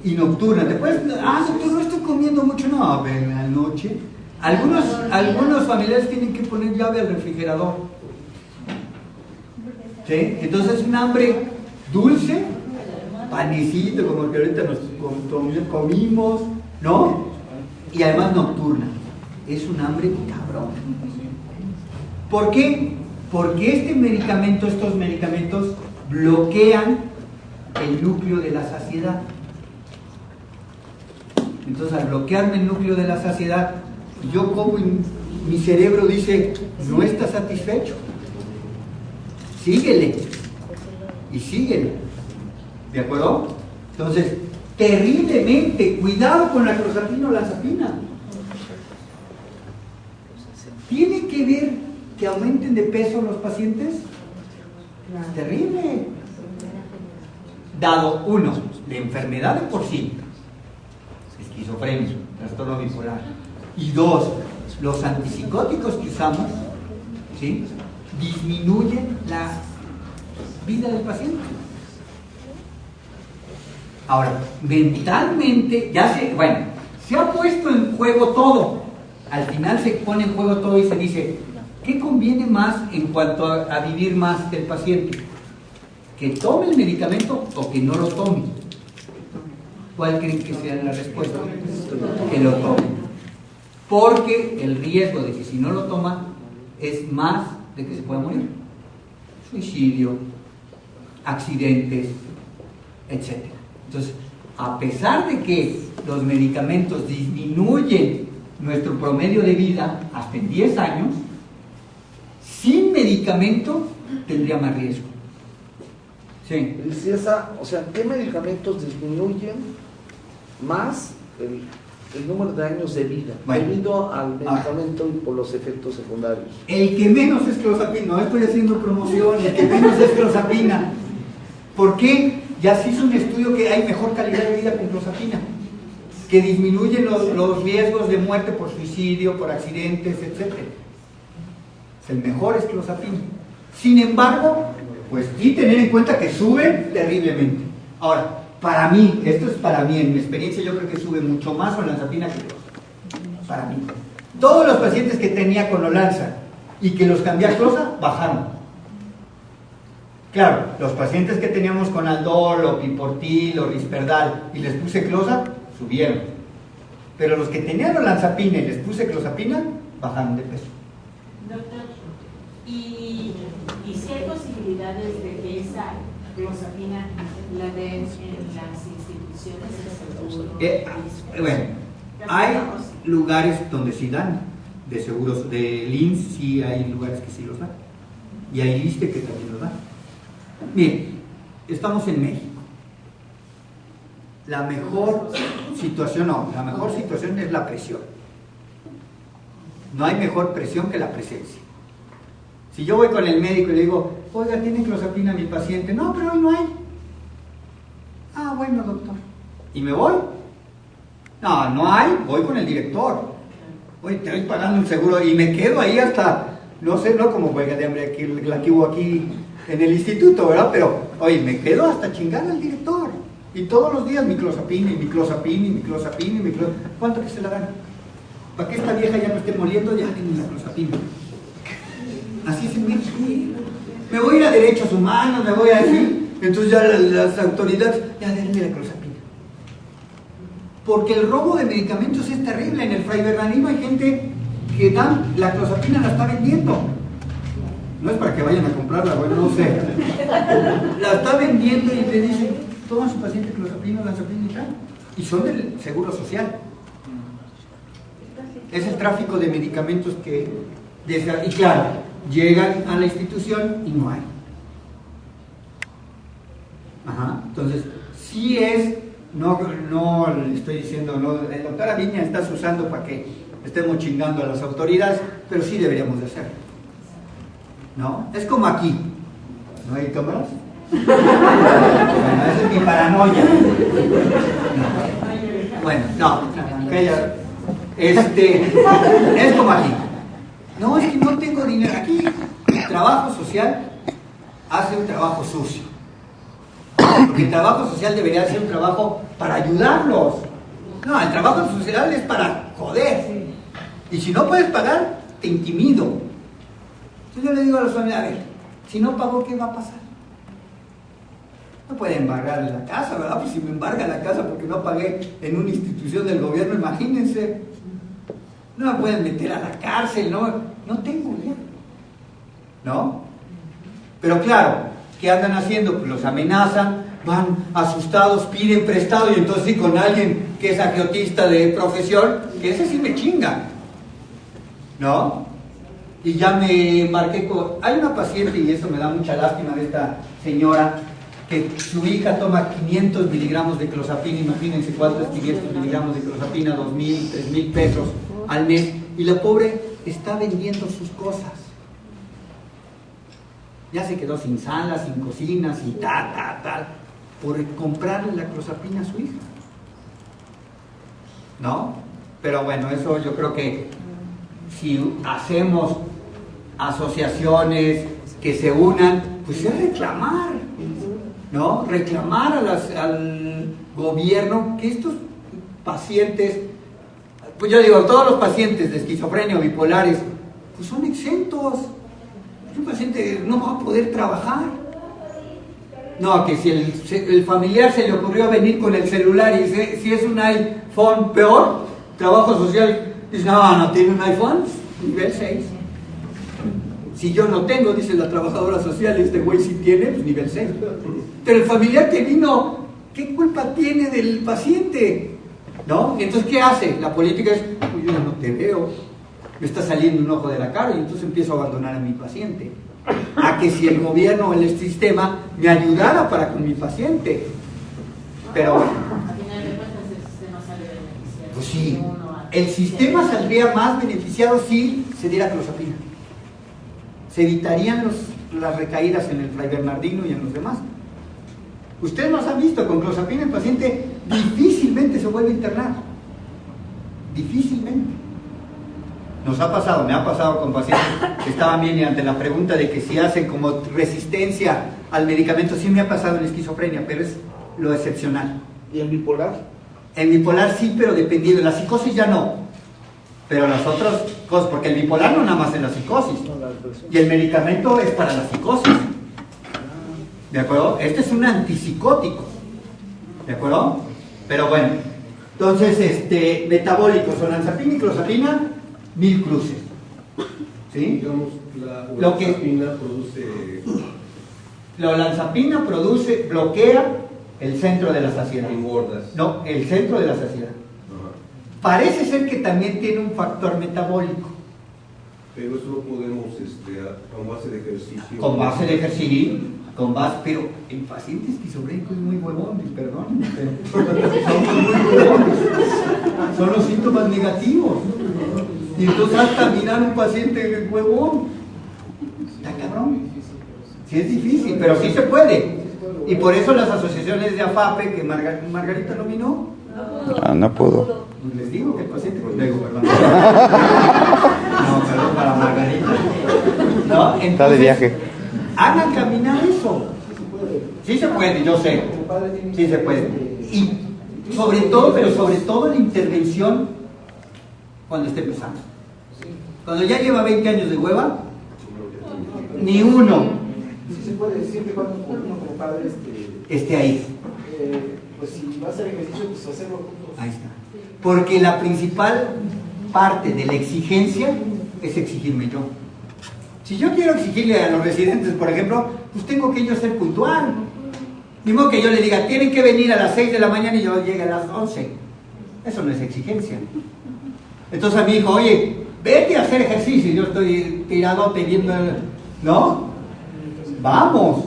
Y nocturna. ¿Te puedes? Doctor, no estoy comiendo mucho. No, a ver, en la noche. Algunos familiares tienen que poner llave al refrigerador. ¿Sí? Entonces, un hambre dulce, panecito, como que ahorita nos comimos, ¿no? Y además nocturna. Es un hambre cabrón. ¿Por qué? Porque estos medicamentos bloquean el núcleo de la saciedad. Entonces, al bloquearme el núcleo de la saciedad, yo como mi cerebro dice, no está satisfecho. Síguele. Y síguele. ¿De acuerdo? Entonces, terriblemente, cuidado con la clozapina o lanzapina. ¿Tiene que ver que aumenten de peso los pacientes? Terrible. Dado, uno, la enfermedad de por sí, esquizofrenia, trastorno bipolar, y dos, los antipsicóticos que usamos, ¿sí?, disminuyen la vida del paciente. Ahora, mentalmente, se ha puesto en juego todo. Al final se pone en juego todo y se dice, ¿qué conviene más en cuanto a vivir más del paciente? ¿Que tome el medicamento o que no lo tome? ¿Cuál creen que sea la respuesta? Que lo tome. Porque el riesgo de que si no lo toma es más de que se pueda morir. Suicidio, accidentes, etc. Entonces, a pesar de que los medicamentos disminuyen nuestro promedio de vida hasta en 10 años, sin medicamento tendría más riesgo. Sí. O sea, ¿qué medicamentos disminuyen más el número de años de vida debido al medicamento y por los efectos secundarios? El que menos es clozapina, no estoy haciendo promoción, el que menos es clozapina. ¿Por qué? Ya se hizo un estudio que hay mejor calidad de vida con clozapina, que disminuyen los riesgos de muerte por suicidio, por accidentes, etc. El mejor es clozapina. Sin embargo, pues sí tener en cuenta que sube terriblemente. Ahora, para mí, esto es para mí, en mi experiencia yo creo que sube mucho más con lanzapina que cloza. Para mí. Todos los pacientes que tenía con Olanza y que los cambié a cloza, bajaron. Claro, los pacientes que teníamos con Aldol o Piportil o Risperdal y les puse cloza, subieron. Pero los que tenían olanzapina y les puse clozapina, bajaron de peso. Doctor, ¿y si hay posibilidades de que esa clozapina la den en las instituciones de seguro? Bueno, hay lugares donde sí dan, de seguros, de IMSS sí hay lugares que sí los dan. Y hay ISSSTE que también los dan. Bien, estamos en México. La mejor situación es la presión. No hay mejor presión que la presencia. Si yo voy con el médico y le digo, oiga, ¿tiene clozapina mi paciente? No, pero hoy no hay. Ah, bueno, doctor. ¿Y me voy? No, no hay, voy con el director. Oye, te estoy pagando un seguro y me quedo ahí hasta, no sé, no como huelga de hambre aquí, la que hubo aquí en el instituto, ¿verdad? Pero, oye, me quedo hasta chingar al director. Y todos los días mi clozapina y mi clozapina y mi clozapina y mi clozapina. ¿Cuánto que se la dan? Para que esta vieja ya no esté moliendo, ya tiene la clozapina. Así es en México. Me voy a ir a derechos humanos, me voy a decir. Entonces ya las autoridades, ya denle la clozapina. Porque el robo de medicamentos es terrible. En el Fray Bernardino hay gente que dan, la clozapina la está vendiendo. No es para que vayan a comprarla, bueno, no sé. La está vendiendo y le dicen, toma su paciente clozapina, lanzapina y tal. Y son del Seguro Social. Es el tráfico de medicamentos que... y claro, llegan a la institución y no hay. Ajá, entonces, sí es... No le estoy diciendo, no, el doctor Aviña estás usando para que estemos chingando a las autoridades, pero sí deberíamos de hacerlo. ¿No? Es como aquí. ¿No hay cámaras? Bueno, esa es mi paranoia. No. Bueno, no, calla. Es como aquí. No, es que no tengo dinero. Aquí el trabajo social hace un trabajo sucio. Porque el trabajo social debería ser un trabajo para ayudarlos. No, el trabajo social es para joder. Y si no puedes pagar, te intimido. Entonces yo le digo a los familiares, a ver, si no pago, ¿qué va a pasar? No puede embargar la casa, ¿verdad? Pues si me embarga la casa porque no pagué en una institución del gobierno, imagínense. No me pueden meter a la cárcel, no tengo dinero. ¿no? Pero claro, ¿qué andan haciendo? Pues los amenazan, van asustados, piden prestado, y entonces sí, con alguien que es agiotista de profesión, que ese sí me chinga, ¿no? Y ya me marqué con... Hay una paciente, y eso me da mucha lástima de esta señora, que su hija toma 500 miligramos de clozapina, imagínense cuánto es 500 miligramos de clozapina, 2,000, 3,000 pesos al mes, y la pobre está vendiendo sus cosas. Ya se quedó sin sala, sin cocina, sin tal, por comprarle la clozapina a su hija, ¿no? Pero bueno, eso yo creo que si hacemos asociaciones que se unan, pues es reclamar, ¿no? Reclamar al gobierno que estos pacientes, pues yo digo, todos los pacientes de esquizofrenia o bipolares, pues son exentos. Un paciente no va a poder trabajar. No, que si el familiar se le ocurrió venir con el celular y si es un iPhone, peor, trabajo social, dice, no tiene un iPhone, nivel 6. Si yo no tengo, dice la trabajadora social, este güey sí tiene, pues nivel 6. Pero el familiar que vino, ¿qué culpa tiene del paciente? ¿No? Entonces, ¿qué hace? La política es, pues yo no te veo, me está saliendo un ojo de la cara, y entonces empiezo a abandonar a mi paciente. A que si el gobierno o el sistema me ayudara para con mi paciente. Pero al final de cuentas el sistema sale beneficiado. pues sí, el sistema saldría más beneficiado si se diera clozapina. Se evitarían las recaídas en el Fray Bernardino y en los demás. Ustedes nos han visto, con clozapina el paciente difícilmente se vuelve a internar. Difícilmente. Nos ha pasado, me ha pasado con pacientes que estaban bien, y ante la pregunta de que si hacen como resistencia al medicamento, sí me ha pasado en esquizofrenia, pero es lo excepcional. ¿Y en bipolar? En bipolar sí, pero dependiendo. La psicosis ya no. Pero las otras cosas, porque el bipolar no nada más es la psicosis. Y el medicamento es para la psicosis. ¿De acuerdo? Este es un antipsicótico. ¿De acuerdo? Pero bueno. Entonces, metabólicos, olanzapina y clozapina, 1000 cruces. ¿Sí? Digamos, la olanzapina produce... La olanzapina bloquea el centro de la saciedad. Engordas. No, el centro de la saciedad. Ajá. Parece ser que también tiene un factor metabólico. Pero eso lo podemos, con base de ejercicio. Con base de ejercicio, pero el paciente esquizofrénico es muy huevón, perdón, pero somos muy huevones. Son los síntomas negativos. Y entonces hasta mirar un paciente huevón, está cabrón. Sí es difícil, pero sí se puede. Y por eso las asociaciones de AFAPE, que Margarita nominó. No pudo. Les digo que el paciente, perdón. No, perdón, para Margarita. ¿No? Entonces, Está de viaje. Hagan caminar eso. Sí se puede, yo sé. Sí se puede. Y sobre todo, pero sobre todo la intervención cuando esté empezando. Cuando ya lleva 20 años de hueva, ni uno. Sí se puede, siempre y cuando uno como padre esté ahí. pues si va a hacer ejercicio, pues hacerlo juntos. Ahí está. Porque la principal parte de la exigencia es exigirme yo. Si yo quiero exigirle a los residentes, por ejemplo, pues tengo que yo ser puntual. Ni modo que yo le diga, tienen que venir a las 6 de la mañana y yo llegue a las 11. Eso no es exigencia. Entonces a mi hijo, oye, vete a hacer ejercicio. Yo estoy tirado viendo, ¿no? Vamos.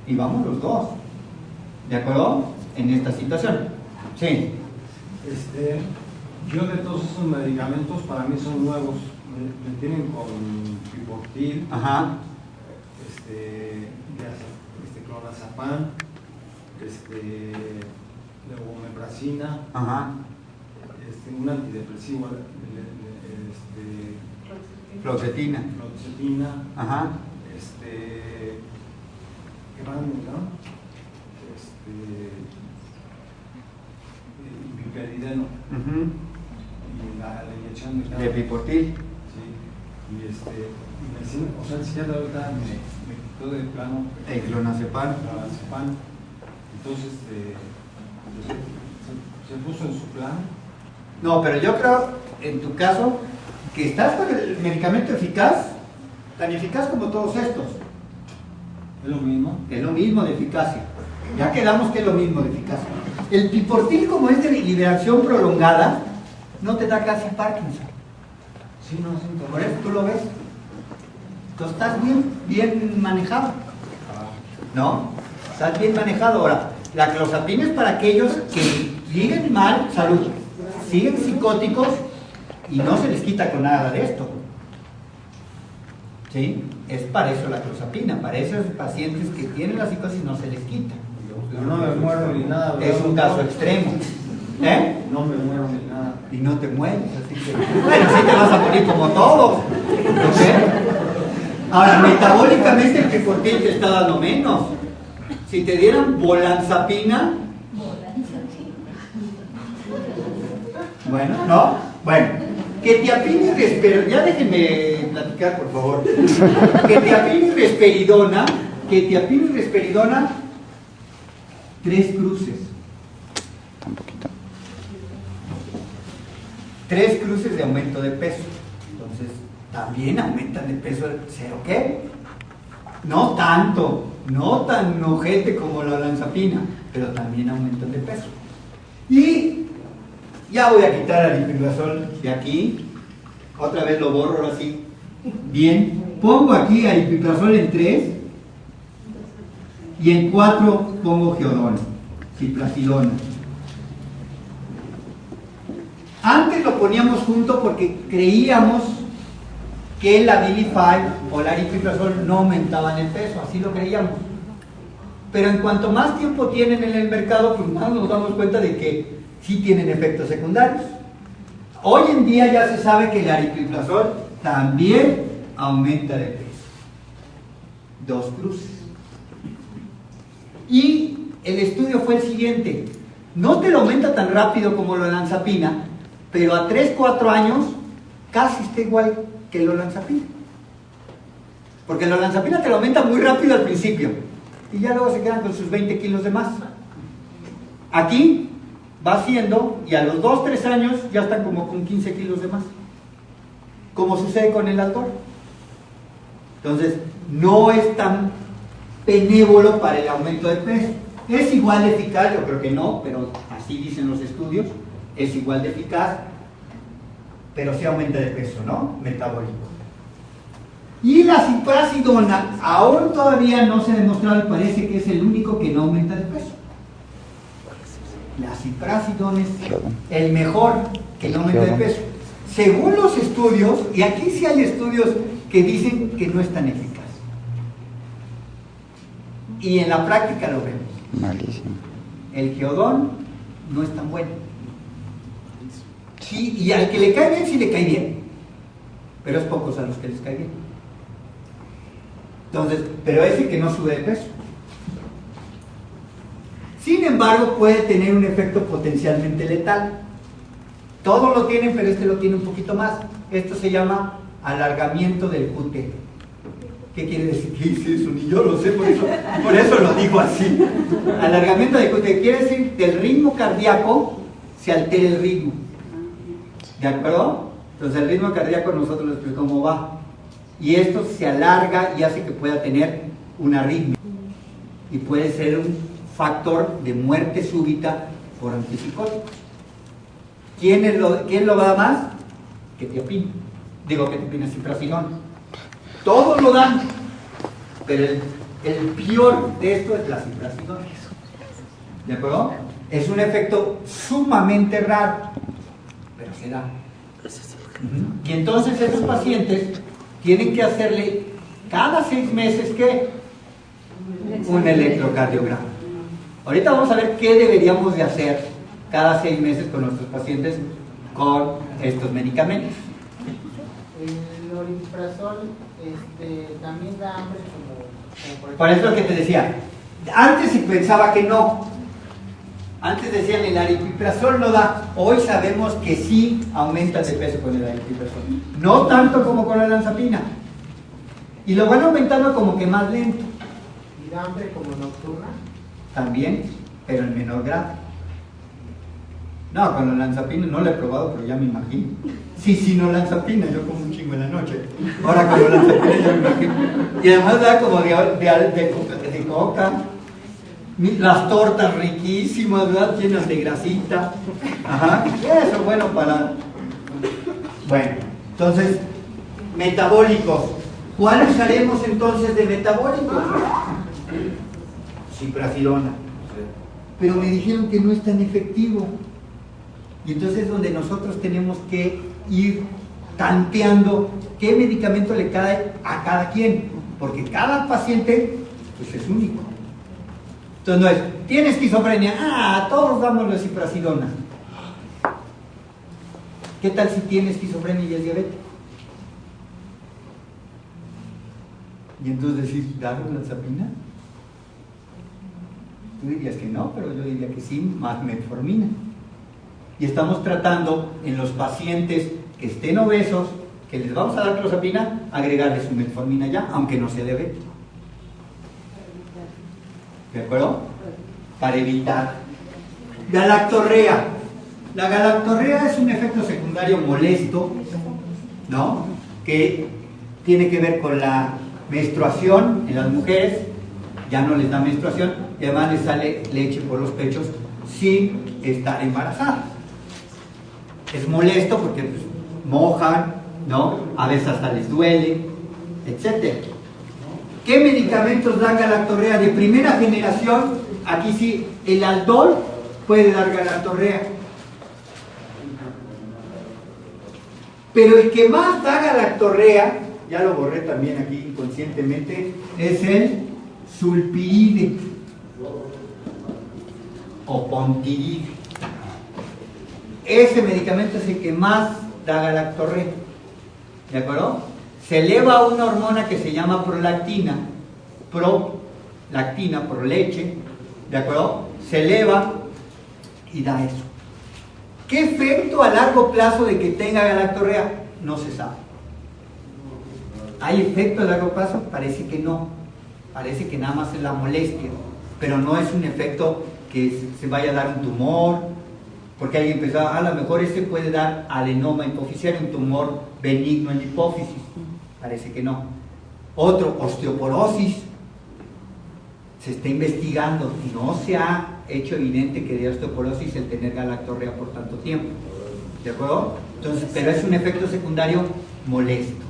Y vamos los dos. ¿De acuerdo? En esta situación. Sí. Yo de todos esos medicamentos para mí son nuevos. Me tienen con Piportil, Ajá. Clonazepam, Levomeprazina, Ajá. un antidepresivo, Fluoxetina. Ajá. ¿qué más me dieron? Piperideno. Y la inyección De Piportil. Sí. Y medicina, o sea, el psiquiatra ahorita me quitó de plano El clonazepam. Entonces, se puso en su plan. No, pero yo creo, en tu caso, que estás con el medicamento eficaz tan eficaz como todos estos. ¿Es lo mismo? Es lo mismo de eficacia. Ya quedamos que es lo mismo de eficacia. El piportil, como es de liberación prolongada, no te da casi Parkinson. Sí, no, sí. Por eso tú lo ves. Tú estás bien manejado. ¿No? Estás bien manejado. Ahora, la clozapina es para aquellos que siguen mal, salud, siguen psicóticos y no se les quita con nada de esto. ¿Sí? Es para eso la clozapina, para esos pacientes que tienen la psicosis no se les quita. Yo no me muero ni nada. Es un caso extremo. ¿Eh? No me muero ni nada. Y no te mueres, así que... Bueno, sí te vas a morir como todos. ¿Ok? Ahora, metabólicamente el piportil te está dando menos. Si te dieran volanzapina... Bueno, ¿no? Bueno, quetiapina y risperidona... Ya déjenme platicar, por favor. Quetiapina y risperidona, 3 cruces. Tan poquito. 3 cruces de aumento de peso. Entonces, también aumentan de peso. ¿Cero qué? No tanto, no tan ojete como la olanzapina, pero también aumentan de peso. Y ya voy a quitar el aripiprazol de aquí. Otra vez lo borro ahora sí. Bien, pongo aquí aripiprazol en 3 y en 4 pongo geodona, ciprasidona. Antes lo poníamos junto porque creíamos que el Abilify o el aripiprazol no aumentaban el peso, así lo creíamos. Pero en cuanto más tiempo tienen en el mercado, pues más nos damos cuenta de que sí tienen efectos secundarios. Hoy en día ya se sabe que el aripiprazol también aumenta de peso. 2 cruces. Y el estudio fue el siguiente. No te lo aumenta tan rápido como la olanzapina, pero a 3-4 años casi está igual que la olanzapina. Porque la olanzapina te lo aumenta muy rápido al principio y ya luego se quedan con sus 20 kilos de más. Aquí va haciendo y a los 2-3 años ya están como con 15 kilos de más, como sucede con el Aldol. Entonces no es tan benévolo para el aumento de peso. ¿Es igual de eficaz? Yo creo que no, pero así dicen los estudios. Es igual de eficaz, pero sí aumenta de peso, ¿no? Metabólico. Y la ciprasidona aún todavía no se ha demostrado y parece que es el único que no aumenta de peso. La ciprasidona es el mejor que no aumenta de peso. Según los estudios, y aquí sí hay estudios que dicen que no es tan eficaz. Y en la práctica lo vemos. Malísimo. El geodón no es tan bueno. Sí, y al que le cae bien, sí le cae bien. Pero es pocos a los que les cae bien. Entonces, pero ese que no sube de peso. Sin embargo, puede tener un efecto potencialmente letal. Todos lo tienen, pero este lo tiene un poquito más. Esto se llama alargamiento del QT. ¿Qué quiere decir? ¿Qué dice eso? Ni yo lo sé, por eso lo digo así. Alargamiento del QT quiere decir del ritmo cardíaco se altera el ritmo. ¿De acuerdo? Entonces el ritmo cardíaco nosotros les explicamos cómo va. Y esto se alarga y hace que pueda tener una arritmia. Y puede ser un factor de muerte súbita por antipsicóticos. ¿Quién lo da más? Quetiapina. Quetiapina, ciprasidona. Todos lo dan, pero el peor de esto es la ciprasidona. ¿De acuerdo? Es un efecto sumamente raro, pero se da. Y entonces esos pacientes tienen que hacerle cada 6 meses ¿qué? Un electrocardiograma. Ahorita vamos a ver qué deberíamos de hacer cada 6 meses con nuestros pacientes con estos medicamentos. El omeprazol también da hambre como Por eso es lo que te decía. Antes se pensaba que no. Antes decían el aripiprazol no da. Hoy sabemos que sí aumenta de peso con el aripiprazol. No tanto como con la olanzapina. Y lo van aumentando como que más lento. ¿Y da hambre como nocturna? También, pero en menor grado. No, con la lanzapina no la he probado, pero ya me imagino. Sí, no lanzapina, yo como un chingo en la noche. Ahora con la lanzapina ya me imagino. Y además da como de coca. Las tortas riquísimas, ¿verdad? Llenas de grasita. Ajá. Eso es bueno para... Bueno, entonces, metabólicos. ¿Cuál usaremos entonces de metabólicos? Ciprasidona. Pero me dijeron que no es tan efectivo. Y entonces es donde nosotros tenemos que ir tanteando qué medicamento le cae a cada quien. Porque cada paciente pues, es único. Entonces no es, ¿tiene esquizofrenia? Todos damos la ciprasidona. ¿Qué tal si tiene esquizofrenia y es diabético? Y entonces decir, ¿dar lanzapina? Tú dirías que no, pero yo diría que sí, más metformina. Y estamos tratando en los pacientes que estén obesos, que les vamos a dar clozapina, agregarles su metformina ya, aunque no se debe. ¿De acuerdo? Para evitar. Galactorrea. La galactorrea es un efecto secundario molesto, ¿no? Que tiene que ver con la menstruación en las mujeres, ya no les da menstruación y además les sale leche por los pechos sin estar embarazadas. Es molesto porque pues, mojan, ¿no? A veces hasta les duele, etc. ¿Qué medicamentos dan galactorrea? De primera generación, aquí sí, el Aldol puede dar galactorrea. Pero el que más da galactorrea, ya lo borré también aquí inconscientemente, es el sulpiride o pontiride. Ese medicamento es el que más da galactorrea. ¿De acuerdo? Se eleva una hormona que se llama prolactina, proleche, ¿de acuerdo? Se eleva y da eso. ¿Qué efecto a largo plazo de que tenga galactorrea? No se sabe. ¿Hay efecto a largo plazo? Parece que no. Parece que nada más es la molestia, pero no es un efecto que se vaya a dar un tumor, porque alguien pensaba, a lo mejor ese puede dar adenoma hipoficiario, un tumor benigno en la hipófisis. Parece que no. Otro, osteoporosis. Se está investigando y no se ha hecho evidente que de osteoporosis el tener galactorrea por tanto tiempo. ¿De acuerdo? Entonces, pero es un efecto secundario molesto.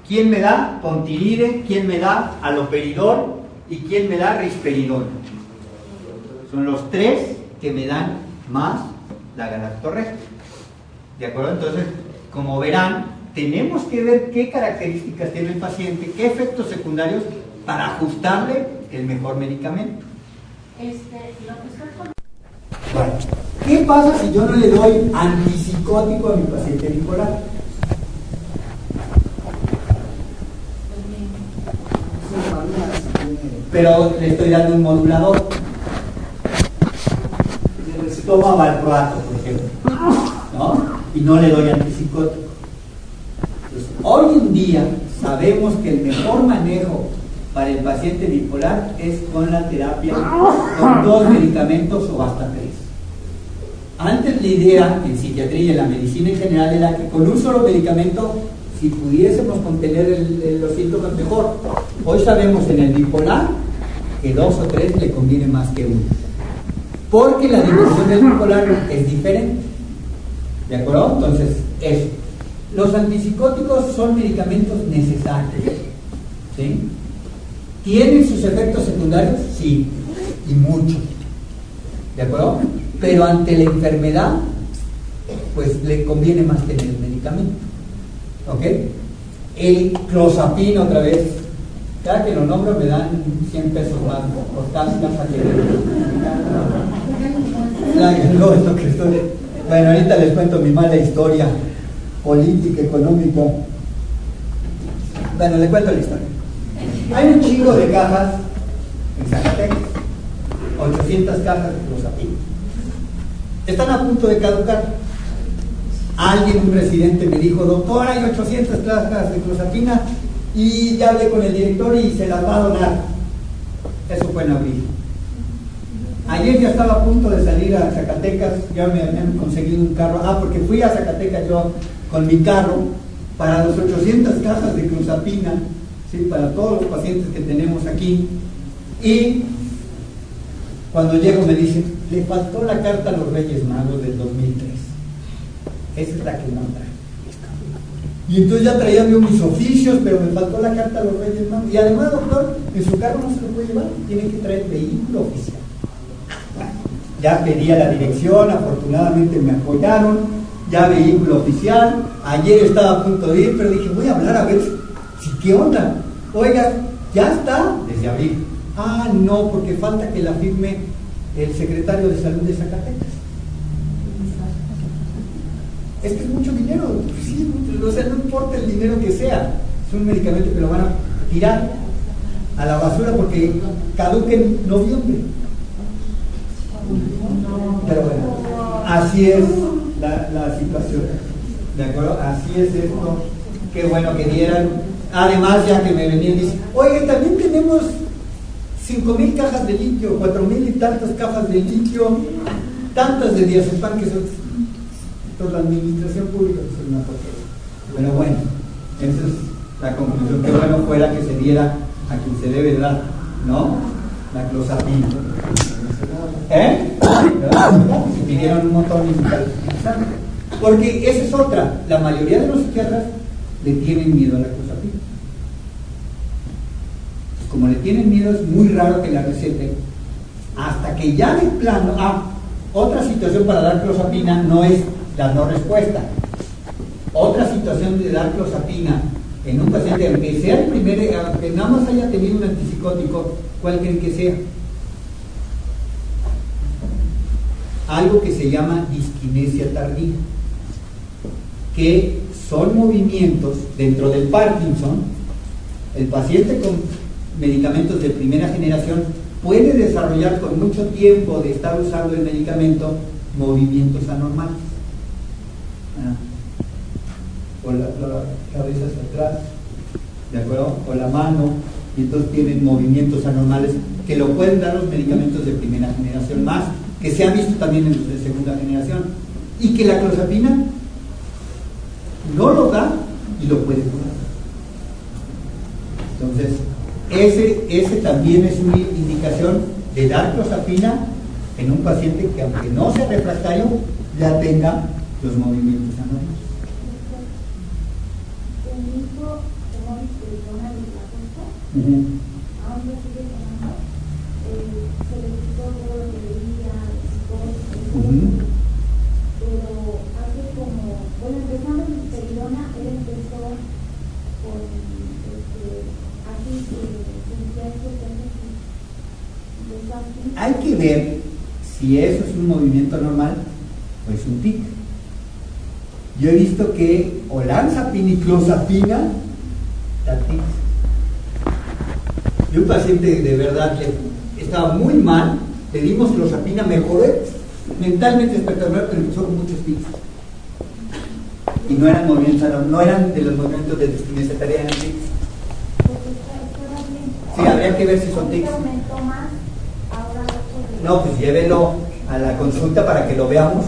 ¿Quién me da pontiride? ¿Quién me da aloperidol? ¿Y quién me da risperidol? Son los tres que me dan más la galactorrea. ¿De acuerdo? Entonces, como verán, tenemos que ver qué características tiene el paciente, qué efectos secundarios para ajustarle el mejor medicamento. Bueno, ¿qué pasa si yo no le doy antipsicótico a mi paciente bipolar? Pero le estoy dando un modulador. Toma valproato, por ejemplo, ¿no? Y no le doy antipsicótico. Entonces, hoy en día sabemos que el mejor manejo para el paciente bipolar es con la terapia con 2 medicamentos o hasta 3. Antes la idea en psiquiatría y en la medicina en general era que con un solo medicamento, si pudiésemos contener los síntomas, mejor. Hoy sabemos en el bipolar que 2 o 3 le conviene más que 1, porque la dimensión del bipolar es diferente. ¿De acuerdo? Entonces, eso. Los antipsicóticos son medicamentos necesarios. ¿Sí? ¿Tienen sus efectos secundarios? Sí, y muchos. ¿De acuerdo? Pero ante la enfermedad, pues le conviene más tener el medicamento. ¿Ok? El clozapina, otra vez, cada que lo nombro me dan 100 pesos más por cada caja que no, es lo que estoy. Bueno, ahorita les cuento mi mala historia política, económica. Bueno, les cuento la historia. Hay un chingo de cajas en Zacatecas, 800 cajas de clozapina. Están a punto de caducar. Alguien, un residente, me dijo, doctor, hay 800 cajas de clozapina y ya hablé con el director y se las va a donar. Eso fue en abril. Ayer ya estaba a punto de salir a Zacatecas, ya me habían conseguido un carro. Porque fui a Zacatecas yo con mi carro para las 800 cajas de clozapina, ¿sí? Para todos los pacientes que tenemos aquí. Y cuando llego me dicen, le faltó la carta a los Reyes Magos del 2003. Esa es la que no trae. Y entonces ya traía yo mis oficios, pero me faltó la carta a los Reyes Magos. Y además, doctor, en su carro no se lo puede llevar, tiene que traer vehículo oficial. Ya pedí a la dirección, afortunadamente me apoyaron, ya vehículo oficial. Ayer estaba a punto de ir, pero dije, voy a hablar a ver si qué onda. Oiga, ya está desde abril. No, porque falta que la firme el secretario de Salud de Zacatecas. Es que es mucho dinero, sí, o sea, no importa el dinero que sea, es un medicamento que lo van a tirar a la basura porque caduca en noviembre. Pero bueno, así es la situación, ¿de acuerdo? Así es esto, qué bueno que dieran. Además, ya que me venían y dicen, oye, también tenemos 5,000 cajas de litio, 4,000 y tantas cajas de litio, tantas de diazepam que son... Entonces la administración pública es una porquería. Pero bueno, esa es la conclusión. Qué bueno fuera que se diera a quien se debe dar, ¿no? La clozapina. Se pidieron un montón de utilizarlo. Porque esa es otra. La mayoría de los psiquiatras le tienen miedo a la clozapina. Pues como le tienen miedo, es muy raro que la receten. Hasta que ya de plano. Otra situación para dar clozapina no es la no respuesta. Otra situación de dar clozapina en un paciente, aunque sea el primer, aunque nada más haya tenido un antipsicótico, ¿cuál creen que sea? Algo que se llama disquinesia tardía, que son movimientos dentro del Parkinson. El paciente con medicamentos de primera generación puede desarrollar con mucho tiempo de estar usando el medicamento movimientos anormales. O la cabeza hacia atrás, ¿de acuerdo? O la mano, y entonces tienen movimientos anormales que lo pueden dar los medicamentos de primera generación, más que se han visto también en los de segunda generación, y que la clozapina no lo da y lo puede curar. Entonces, ese también es una indicación de dar clozapina en un paciente que, aunque no sea refractario, ya tenga los movimientos anormales. Pero hace como, empezando en Peridona, él empezó con así que hay que ver si eso es un movimiento normal o es un tic. Yo he visto que olanzapina y clozapina da tics. Y un paciente de verdad que estaba muy mal, le dimos clozapina, mejoró mentalmente espectacular, pero empezó con muchos tics. Y no eran movimientos, no eran de los movimientos de disquinesia tardía, eran tics. Sí, habría que ver si son tics. No, pues llévelo a la consulta para que lo veamos,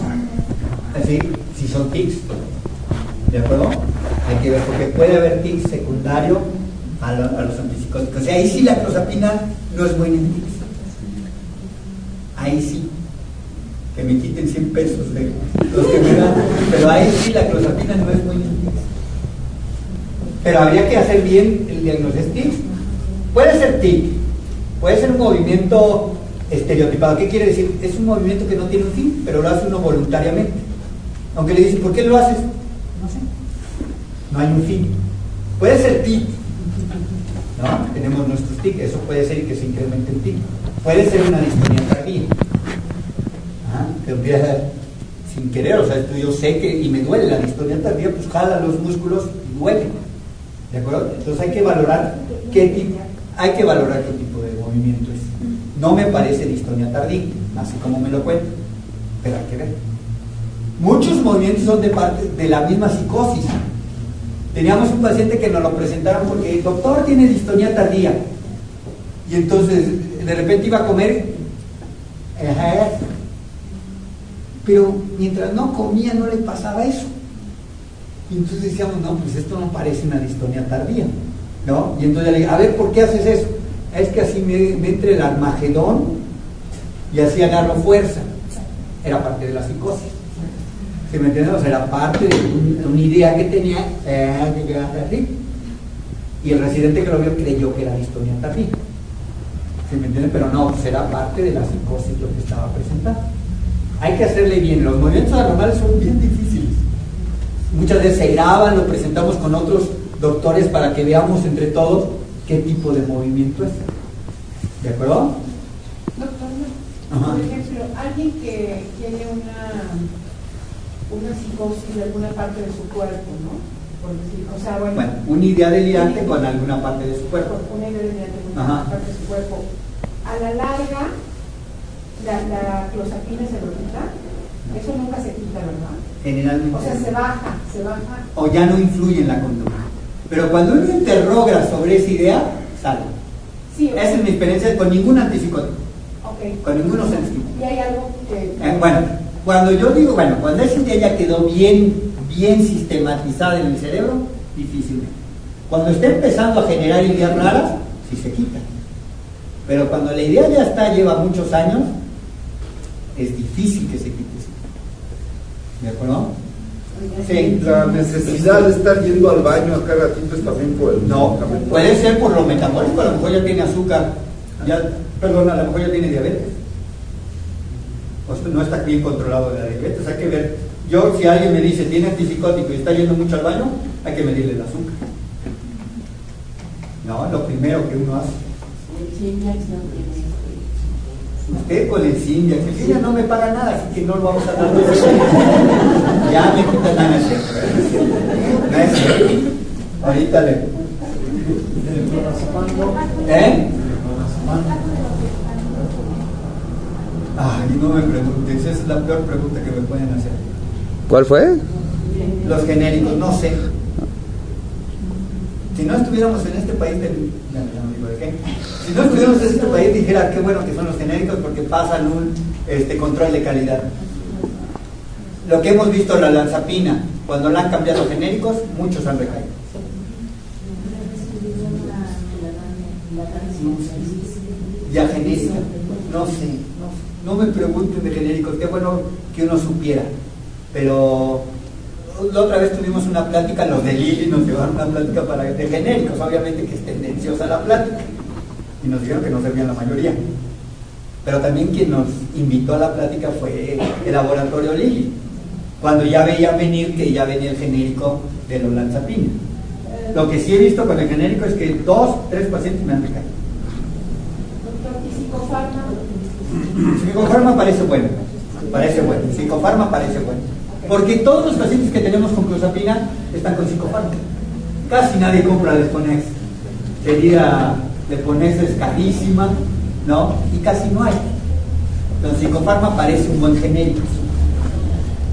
así, si son tics. ¿De acuerdo? Hay que ver, porque puede haber tics secundario a los antipsicóticos. Y ahí sí la clozapina no es buena en tics. Ahí sí. Que me quiten 100 pesos de los que me dan. Pero ahí sí la clozapina no es buena en tics. Pero habría que hacer bien el diagnóstico. Tics. Puede ser tic. Puede ser un movimiento estereotipado. ¿Qué quiere decir? Es un movimiento que no tiene un fin, pero lo hace uno voluntariamente. Aunque le dicen, ¿por qué lo haces? No sé. No hay un fin. Puede ser tic, ¿no? Tenemos nuestros tic, eso puede ser que se incremente el tic. Puede ser una distonía tardía, que empieza sin querer, o sea, yo sé que y me duele la distonía tardía, pues jala los músculos y duele. ¿De acuerdo? Entonces hay que valorar qué tipo de movimiento es. No me parece distonía tardía, así como me lo cuento, pero hay que ver. Muchos movimientos son de parte de la misma psicosis. Teníamos un paciente que nos lo presentaron porque el doctor tiene distonía tardía. Y entonces de repente iba a comer Ajá. Pero mientras no comía no le pasaba eso. Y entonces decíamos, no, pues esto no parece una distonía tardía, ¿no? Y entonces le dije, a ver, ¿por qué haces eso? Es que así me entra el Armagedón y así agarro fuerza. Era parte de la psicosis. ¿Sí me entiendes? O sea, era parte de una idea que tenía así. Y el residente que lo vio creyó que era distonía tardía. ¿Sí me entiendes? Pero no, pues era parte de la psicosis lo que estaba presentando. Hay que hacerle bien. Los movimientos anormales son bien difíciles. Muchas veces se graban, lo presentamos con otros doctores para que veamos entre todos qué tipo de movimiento es. ¿De acuerdo? Doctor, Ajá. por ejemplo, alguien que tiene una psicosis de alguna parte de su cuerpo, ¿no? Por decir, o sea, bueno, una idea delirante con alguna parte de su cuerpo. Una idea delirante con Ajá. alguna parte de su cuerpo. A la larga, la clozapina se lo quita. Eso nunca se quita, ¿verdad? Generalmente. O sea, se baja. O ya no influye en la conducta. Pero cuando uno interroga sobre esa idea, sale. Sí, esa es mi experiencia con ningún antipsicótico. Okay. Con ninguno se les quita. Y hay algo que... Bueno, cuando yo digo, cuando esa idea ya quedó bien sistematizada en el cerebro, difícilmente. Cuando está empezando a generar ideas raras, sí se quita. Pero cuando la idea ya lleva muchos años, es difícil que se quite. ¿De acuerdo? Sí. La necesidad de estar yendo al baño a cada ratito es también por el medicamento. Puede ser por lo metabólico, a lo mejor ya tiene azúcar, a lo mejor ya tiene diabetes. O sea, no está bien controlado la diabetes, hay que ver. Yo, si alguien me dice tiene antipsicótico y está yendo mucho al baño, hay que medirle el azúcar. No, lo primero que uno hace. Usted con el Simbiax, el Simbiax no me paga nada, así que no lo vamos a dar de eso. Ya me quitan nada, no es cierto. No es cierto. Ahorita le. Ay, no me preguntes, esa es la peor pregunta que me pueden hacer. ¿Cuál fue? Los genéricos, no sé. Si no estuviéramos en este país, si no estuviéramos en este país, dijera qué bueno que son los genéricos porque pasan un control de calidad. Lo que hemos visto en la lanzapina, cuando la han cambiado genéricos, muchos han recaído. Ya genérica, no sé, no me pregunten de genéricos, qué bueno que uno supiera, pero la otra vez tuvimos una plática, los de Lili nos llevaron una plática de genéricos, obviamente que es tendenciosa la plática, y nos dijeron que no servían la mayoría, pero también quien nos invitó a la plática fue el laboratorio Lili, cuando ya veían venir que ya venía el genérico de los lanzapina. Lo que sí he visto con el genérico es que 2, 3 pacientes me han recaído. Psicofarma parece bueno, psicofarma parece bueno, porque todos los pacientes que tenemos con clozapina están con psicofarma. Casi nadie compra Lesponex. Sería Lesponex es carísima, ¿no? Y casi no hay. Entonces psicofarma parece un buen genérico.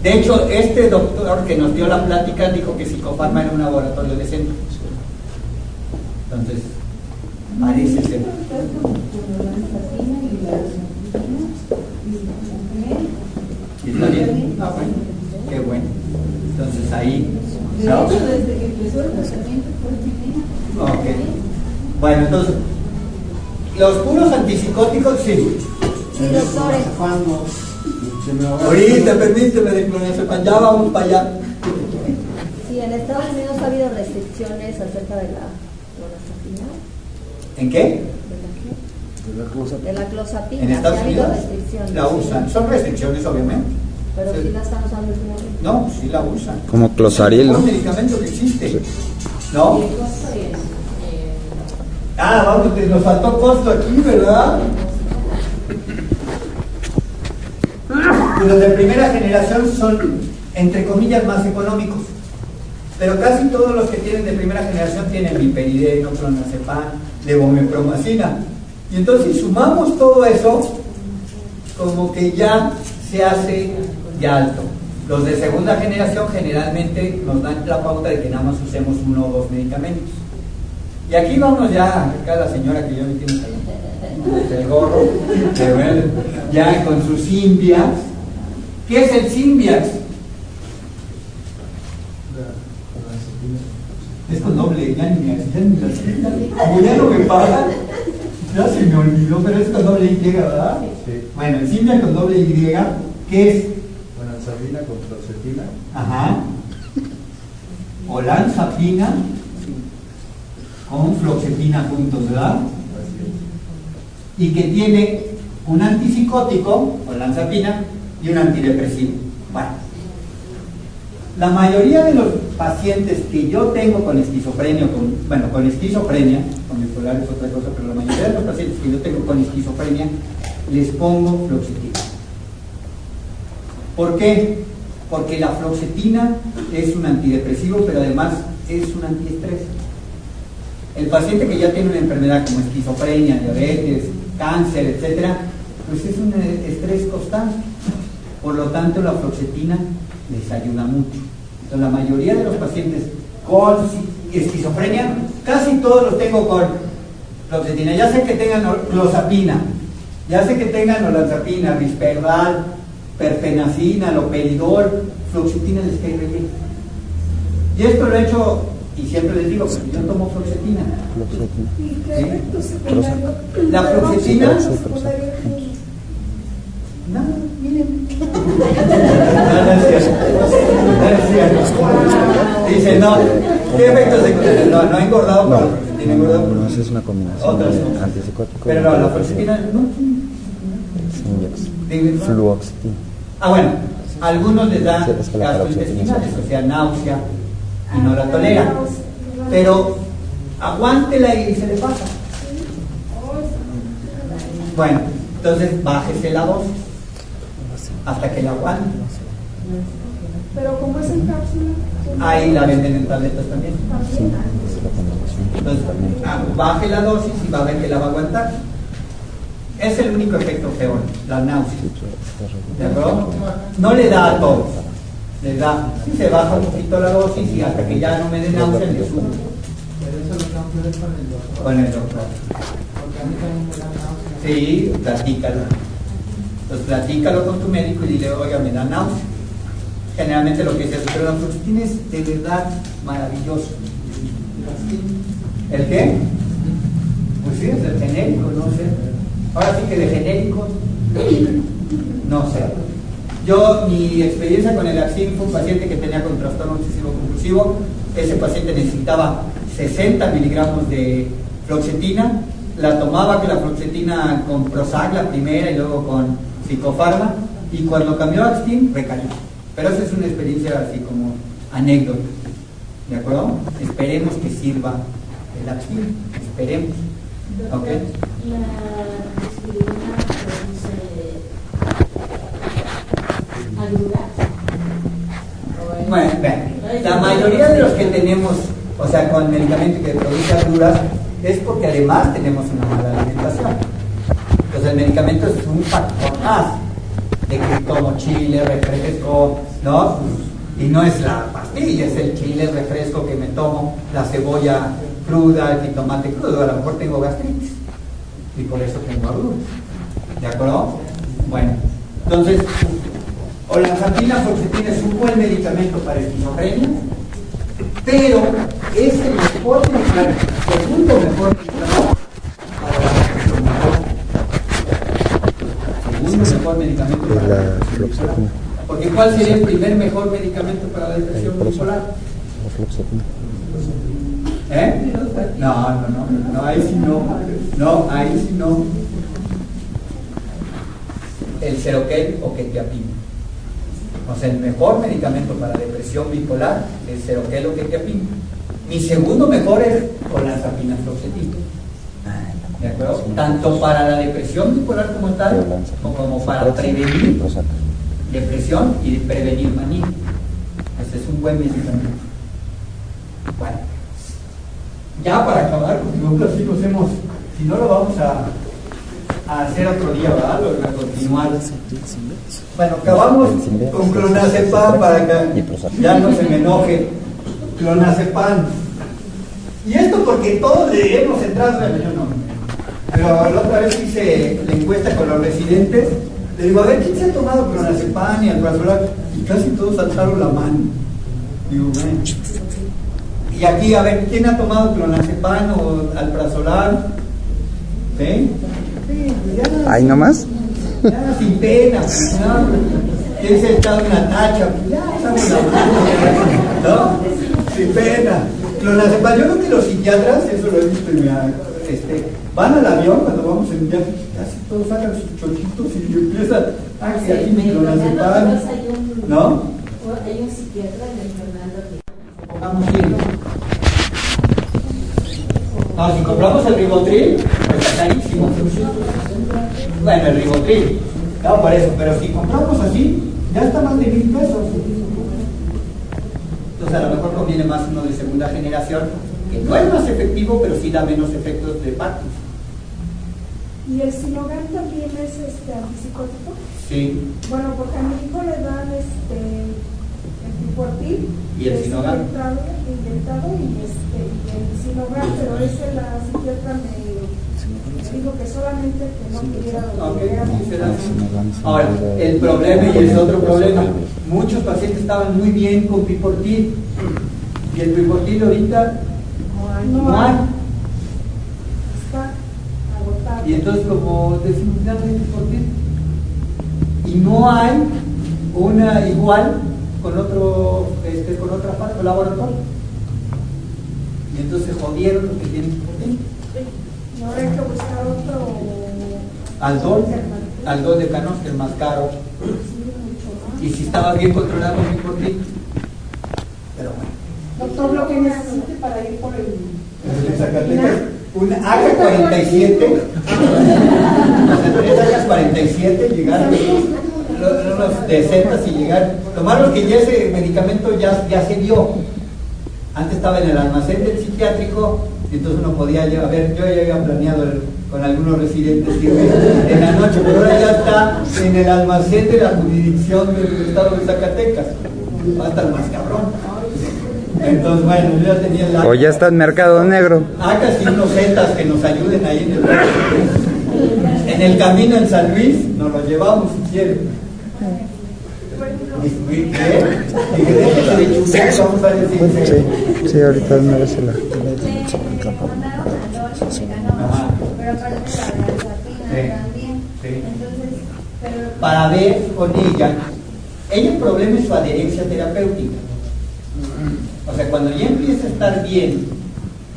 De hecho, este doctor que nos dio la plática dijo que psicofarma era un laboratorio decente. Entonces, parece ser. ¿Y está bien? Ah, bueno, qué bueno. Entonces ahí. ¿No? De hecho, desde que empezó el tratamiento fue Ok. Bueno, entonces, los puros antipsicóticos, sí. Sí, doctores. Ahorita, permíteme de clonazepam, ya vamos para allá. Sí, en Estados Unidos ha habido restricciones acerca de la clozapina. ¿En qué? De la clozapina. En Estados ha habido Unidos restricciones. la usan. Son restricciones, obviamente. Pero Sí. sí la están usando últimamente. No, sí la usan. Como Clozaril, Es ¿no? un medicamento que existe. ¿No? Ah, vamos, nos faltó costo aquí, ¿verdad? Los de primera generación son, entre comillas, más económicos. Pero casi todos los que tienen de primera generación tienen miperideno, clonazepam, levomepromacina. Y entonces, si sumamos todo eso, como que ya se hace ya alto. Los de segunda generación generalmente nos dan la pauta de que nada más usemos 1 o 2 medicamentos. Y aquí vamos ya, acá la señora que yo me tiene ahí. el gorro, que bueno, ya con sus Symbiax. ¿Qué es el Symbiax? Es con doble, ya ni como ya no me pagan, ya se me olvidó, pero es con doble Y, ¿verdad? Sí. Bueno, el Symbiax con doble Y, ¿qué es? Olanzapina con fluoxetina. Ajá. Olanzapina con fluoxetina juntos, ¿verdad? Y que tiene un antipsicótico, olanzapina, y un antidepresivo. Bueno, la mayoría de los pacientes que yo tengo con esquizofrenia, con esquizofrenia, con bipolar es otra cosa, pero la mayoría de los pacientes que yo tengo con esquizofrenia, les pongo fluoxetina. ¿Por qué? Porque la fluoxetina es un antidepresivo, pero además es un antiestrés. El paciente que ya tiene una enfermedad como esquizofrenia, diabetes, cáncer, etcétera, pues es un estrés constante. Por lo tanto, la fluoxetina les ayuda mucho. Entonces, la mayoría de los pacientes con esquizofrenia, casi todos los tengo con fluoxetina. Ya sé que tengan clozapina, ya sé que tengan olanzapina, risperdal, perfenacina, loperidol, fluoxetina les cae re bien. Y esto lo he hecho, y siempre les digo, porque yo tomo fluoxetina. ¿Y qué efectos secundarios? La fluoxetina, no, miren. Dice, no, ¿qué efectos secundarios? No, no ha engordado, No, tiene engordado. no, esa es una combinación Otras de cosas. antipsicótico. Pero no, la fluoxetina no. Symbiax. Fluoxetina. Ah, bueno, a algunos les da Sí, es que la gastrointestinales, o sea, náusea, y no la tolera. Pero aguántela y se le pasa. Bueno, entonces bájese la dosis hasta que la aguante. Pero como es en cápsula, Ahí la venden en tabletas también. también. Entonces, baje la dosis y va a ver que la va a aguantar. Es el único efecto peor, la náusea. ¿De acuerdo? No le da a todos. Le da, si se baja un poquito la dosis y hasta que ya no me dé náusea, le subo. Pero eso lo tengo que ver con el doctor. Con el doctor. Porque a mí también me da náusea. Sí, platícalo. Entonces platícalo con tu médico y dile, oiga, me da náusea. Generalmente lo que es eso, pero la fluoxetina es de verdad maravilloso. ¿El qué? Pues sí, es el genérico, no sé. Ahora sí que de genérico, no sé. Yo, mi experiencia con el Axin fue un paciente que tenía con trastorno obsesivo compulsivo. Ese paciente necesitaba 60 miligramos de fluoxetina. La tomaba que la fluoxetina con Prozac, la primera, y luego con psicofarma. Y cuando cambió a Axin, recayó. Pero esa es una experiencia así como anécdota. ¿De acuerdo? Esperemos que sirva el Axin. Esperemos. Doctor, ¿Ok? la aspirina produce agruras. Bueno, vean, la mayoría de los que tenemos, o sea, con medicamento que produce agruras, es porque además tenemos una mala alimentación. Entonces el medicamento es un factor más de que tomo chile, refresco, ¿no? Y no es la pastilla, es el chile, el refresco que me tomo, la cebolla cruda, el jitomate crudo. A lo mejor tengo gastritis y por eso tengo agruras. ¿De acuerdo? Bueno, entonces, olanzapina, fluoxetina es un buen medicamento para esquizofrenia, pero es el mejor medicamento, el segundo mejor medicamento para la depresión bipolar. Segundo mejor medicamento para la depresión bipolar. Porque ¿cuál sería el primer mejor medicamento para la depresión bipolar? La fluoxetina. ¿Eh? No, ahí sí no. No, ahí sí no. El Seroquel o quetiapina. O sea, el mejor medicamento para depresión bipolar es Seroquel o quetiapina. Mi segundo mejor es olanzapina fluoxetina. ¿De acuerdo? Tanto para la depresión bipolar como tal, como para prevenir depresión y prevenir manía. Este es un buen medicamento. Bueno, ya para acabar, porque nosotros sí nos hemos, si no lo vamos a hacer otro día, ¿verdad? Lo a continuar. Bueno, acabamos con clonazepam para que ya no se me enoje. Clonazepam. Y esto porque todos le hemos entrado en el no. Pero la otra vez hice la encuesta con los residentes. Le digo, a ver, ¿quién se ha tomado clonazepam y alprazolam? Y casi todos alzaron la mano. Digo, bueno. Y aquí, a ver, ¿quién ha tomado clonazepam o alprazolam? ¿Sí? Sí, pues ya. ¿Ahí nomás? Ya, sin pena, pues, ¿no? ¿Quién se ha echado una tacha? Pues ya, echamos la mano, ¿no? Sin pena. Clonazepam, yo creo que los psiquiatras, eso lo he visto en mi van al avión cuando vamos en viaje, casi todos sacan sus chochitos y empiezan, que aquí mi clonazepam, ¿no? Hay un psiquiatra de Fernando que... Vamos bien. No, si compramos el Ribotril, pues está carísimo. Bueno, el Ribotril, no por eso, pero si compramos así, ya está más de 1,000 pesos. Entonces a lo mejor conviene más uno de segunda generación, que no es más efectivo, pero sí da menos efectos de Parkinson. ¿Y el Silogan también es antipsicótico? Sí. Bueno, porque a mi hijo le dan el Tiportil. ¿Y el Sinogan? Inyectado y el Sinogan, pero ese la psiquiatra me dijo que solamente que no pudiera dormir. Ahora, el problema, y es otro problema, muchos pacientes estaban muy bien con Piportil y el Piportil ahorita no hay. Está agotado. Y entonces, como decimos, ya no hay Piportil y no hay una igual con otro con otra laboratorio, y entonces se jodieron los que tienen Piportil. No hay que buscar otro. Aldol de Canos, que es más caro. Y si estaba bien controlado mi Piportil. Pero bueno. Doctor, lo que necesite para ir por el. En Zacatecas, un AK-47, o sea, 3 AK-47 llegaron los decetas y llegar, tomaron que ya ese medicamento ya se dio. Antes estaba en el almacén del psiquiátrico, entonces uno podía a ver, yo ya había planeado con algunos residentes en la noche, pero ahora ya está en el almacén de la jurisdicción del estado de Zacatecas. Va a estar más cabrón. Entonces, bueno, yo ya tenía la... O ya está en Mercado Negro. Casi unos zetas que nos ayuden ahí en el camino en San Luis, nos lo llevamos si quieren. ¿Qué? Vamos a decir. Sí, ahorita no se la... Para ver con ella el problema es su adherencia terapéutica. O sea, cuando ya empieza a estar bien,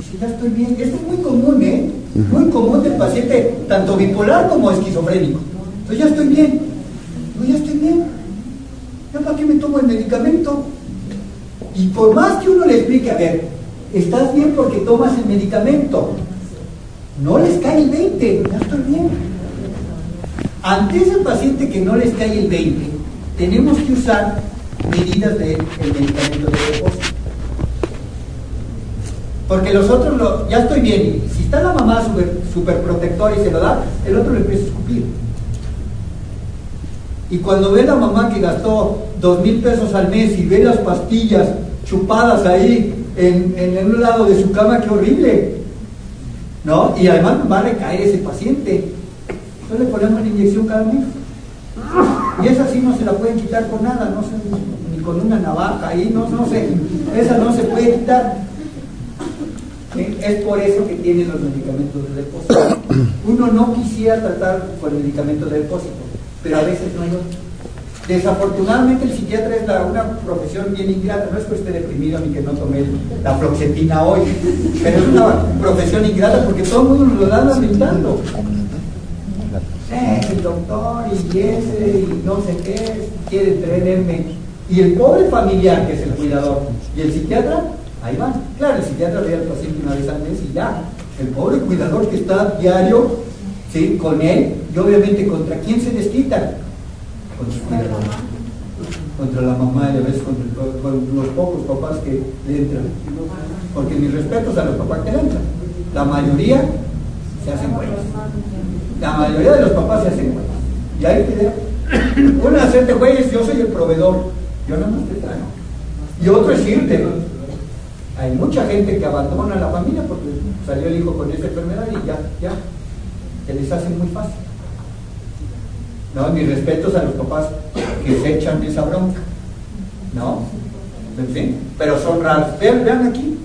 si ya estoy bien, esto es muy común, muy común del paciente, tanto bipolar como esquizofrénico. Entonces ya estoy bien, ya estoy bien, ¿ya para qué me tomo el medicamento? Y por más que uno le explique, a ver, estás bien porque tomas el medicamento, no les cae el 20, ya estoy bien. Ante ese paciente que no les cae el 20, tenemos que usar medidas del medicamento de depósito. Porque los otros, ya estoy bien, si está la mamá super protectora y se lo da, el otro le empieza a escupir. Y cuando ve la mamá que gastó 2,000 pesos al mes y ve las pastillas chupadas ahí en un lado de su cama, qué horrible, ¿no? Y además va a recaer ese paciente. Entonces le ponemos una inyección cada mes. Y esa sí no se la pueden quitar con nada, no sé, ni con una navaja ahí, no sé, esa no se puede quitar. Es por eso que tienen los medicamentos de depósito. Uno no quisiera tratar con medicamentos de depósito, pero a veces no hay otro. Desafortunadamente el psiquiatra es una profesión bien ingrata. No es que esté deprimido ni que no tome la fluoxetina hoy, pero es una profesión ingrata porque todo el mundo nos lo dan lamentando. El doctor y ese y no sé qué quiere tenerme. Y el pobre familiar, que es el cuidador, y el psiquiatra, ahí van. Claro, el psiquiatra ve al paciente una vez al mes y ya. El pobre cuidador que está diario, ¿sí?, con él, y obviamente ¿contra quién se desquita? Con su cuidador. Contra la mamá y a veces con los pocos papás que le entran. Porque mis respetos a los papás que le entran. La mayoría se hacen buenos. La mayoría de los papás se hacen buenos. Y ahí te dejo. Uno es hacerte güeyes, yo soy el proveedor. Yo no me te traigo. Y otro es irte. Hay mucha gente que abandona a la familia porque salió el hijo con esa enfermedad y ya. se les hace muy fácil. ¿No? Mis respetos a los papás que se echan esa bronca, ¿no? En fin, pero son raros. Vean aquí,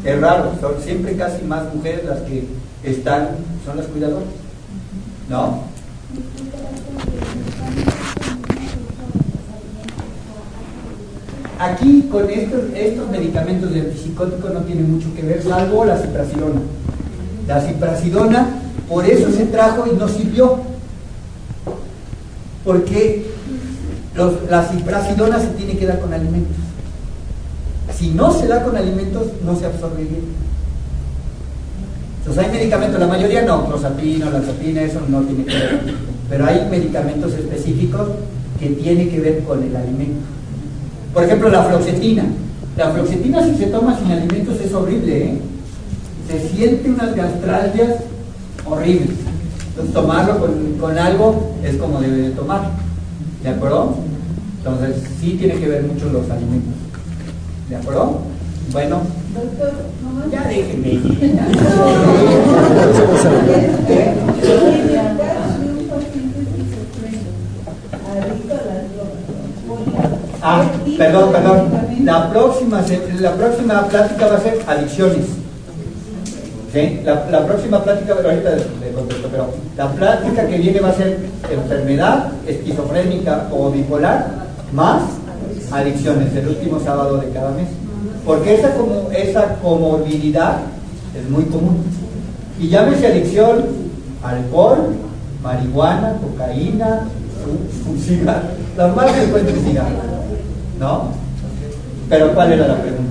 es raro, son siempre casi más mujeres las que son las cuidadoras, ¿no? Aquí con estos medicamentos de antipsicóticos no tiene mucho que ver, salvo la ciprasidona. La ciprasidona, por eso se trajo y no sirvió. Porque la ciprasidona se tiene que dar con alimentos. Si no se da con alimentos, no se absorbe bien. Entonces hay medicamentos, la mayoría no, clozapina, olanzapina, eso no tiene que ver. Pero hay medicamentos específicos que tienen que ver con el alimento. Por ejemplo, la fluoxetina. La fluoxetina, si se toma sin alimentos, es horrible, ¿eh? Se siente unas gastralgias horribles. Entonces, tomarlo con algo es como debe de tomar. ¿De acuerdo? Entonces, sí tiene que ver mucho los alimentos. ¿De acuerdo? Bueno, doctor, ya déjenme. Perdón. La próxima plática va a ser adicciones. ¿Sí? La próxima plática, ahorita le contesto, pero la plática que viene va a ser enfermedad esquizofrénica o bipolar más adicciones, el último sábado de cada mes. Porque esa comorbilidad es muy común. Y llámese adicción, alcohol, marihuana, cocaína, cigarro. Las más se encuentran cigarro, ¿no? Pero ¿cuál era la pregunta?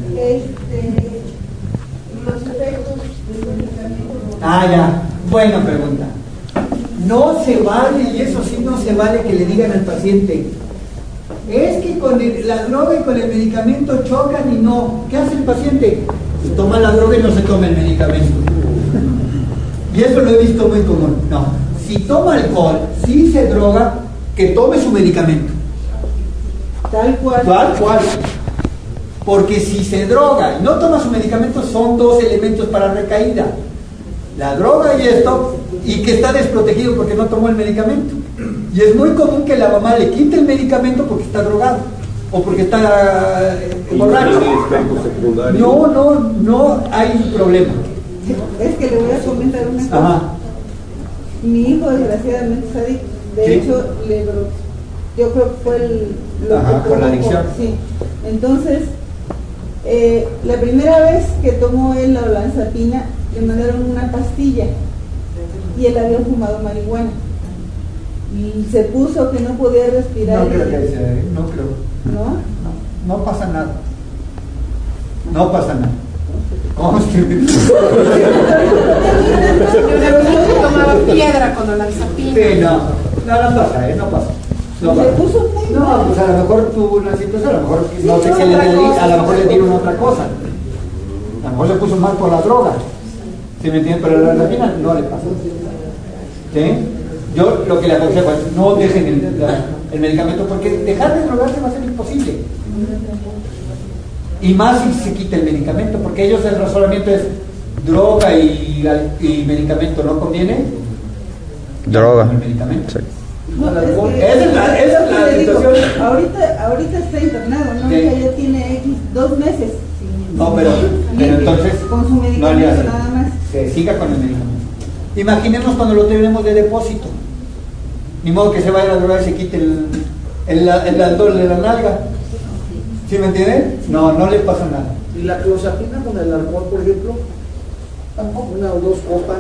Los efectos del medicamento. Ya. Buena pregunta. No se vale, y eso sí no se vale que le digan al paciente, es que con la droga y con el medicamento chocan y no. ¿Qué hace el paciente? Se toma la droga y no se toma el medicamento. Y eso lo he visto muy común. No. Si toma alcohol, si se droga, que tome su medicamento. Tal cual. Tal cual. Porque si se droga y no toma su medicamento, son dos elementos para recaída. La droga y esto, y que está desprotegido porque no tomó el medicamento. Y es muy común que la mamá le quite el medicamento porque está drogado o porque está borracho. No hay problema. Es que le voy a comentar una cosa. Ajá. Mi hijo desgraciadamente es adicto. De hecho, yo creo que fue por la adicción. Sí. Entonces, la primera vez que tomó él la olanzapina, le mandaron una pastilla y él había fumado marihuana. Y se puso que no podía respirar. No creo que sea, no creo. No pasa nada. No pasa nada. ¿Cómo es que? Tomaba piedra con olanzapina. Sí, no pasa, no pasa. No, se puso muy mal. Pues a lo mejor tuvo una situación, a lo mejor no sé qué le dieron, a lo mejor le dieron otra cosa. A lo mejor se puso mal por la droga. ¿Sí me entienden? Pero la olanzapina no le pasa. ¿Sí? Yo lo que le aconsejo es no dejen el medicamento, porque dejar de drogarse va a ser imposible. Y más si se quita el medicamento, porque ellos el razonamiento es droga y medicamento, ¿no conviene? Droga. El medicamento. Sí. No, esa es la situación. Ahorita está internado, ¿no? Sí. Ya tiene 2 meses. No, pero entonces con su medicamento no le hace. nada más. Que siga con el medicamento. Imaginemos cuando lo tenemos de depósito. Ni modo que se vaya a drogar y se quite el aldol de la nalga. ¿Sí me entienden? No le pasa nada. ¿Y la clozapina con el alcohol, por ejemplo? Tampoco. 1 o 2 copas.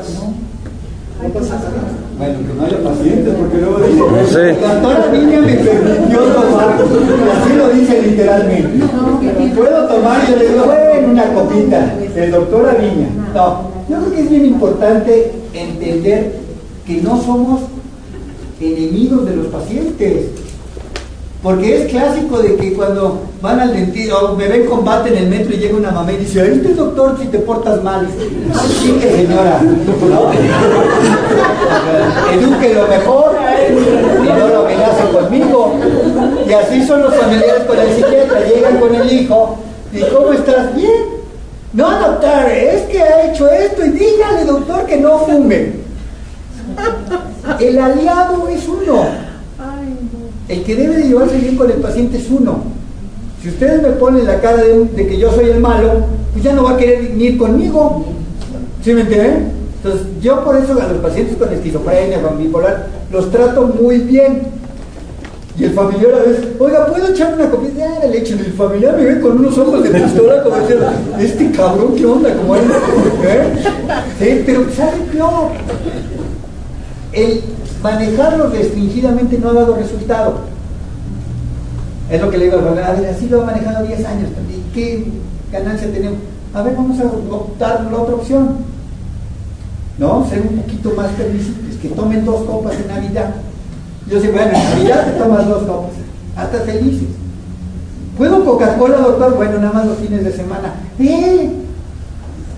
No pasa nada. Bueno, que no haya pacientes, porque luego dice, Sí. la doctora Viña me permitió tomar, así lo dice literalmente. Puedo tomar, y yo le digo, bueno, una copita, el doctora Viña. No, yo creo que es bien importante entender que no somos enemigos de los pacientes. Porque es clásico de que cuando van al dentista o me ven combate en el metro y llega una mamá y dice, este doctor si te portas mal. Sí, que señora, ¿no? Edúquelo mejor y no lo amenace conmigo. Y así son los familiares con el psiquiatra, llegan con el hijo y ¿cómo estás? Bien. No, doctor, es que ha hecho esto y dígale, doctor, que no fume. el aliado es uno. El que debe de llevarse bien con el paciente es uno. Si ustedes me ponen la cara de que yo soy el malo, pues ya no va a querer ir conmigo. ¿Sí me entienden? Entonces, yo por eso a los pacientes con esquizofrenia, con bipolar, los trato muy bien. Y el familiar a veces, oiga, ¿puedo echarme una copita? Ah, la leche. El familiar me ve con unos ojos de pistola como diciendo, este cabrón, ¿qué onda? Como él, ¿sí? Pero ¿sabe peor? El manejarlo restringidamente no ha dado resultado. Es lo que le digo al familiar, a ver, así lo he manejado 10 años también. ¿Qué ganancia tenemos? A ver, vamos a optar por la otra opción. ¿No? Ser un poquito más permisivos, que tomen 2 copas en Navidad. Yo sé, bueno, en Navidad te tomas 2 copas, hasta felices. ¿Puedo Coca-Cola, doctor? Bueno, nada más los fines de semana.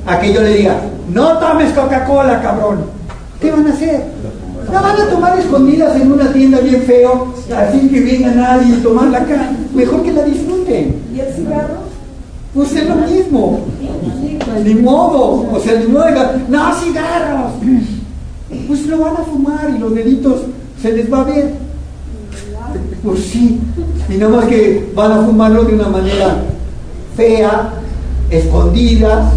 A que yo le diga, no tomes Coca-Cola, cabrón. ¿Qué van a hacer? La van a tomar escondidas en una tienda bien feo, así que venga nadie y tomarla acá. Mejor que la disfruten. ¿Y el cigarro? Pues es lo mismo. Ni modo. O sea, ni modo de no cigarros. Pues lo van a fumar y los deditos se les va a ver. Pues sí. Y nada más que van a fumarlo de una manera fea, escondidas,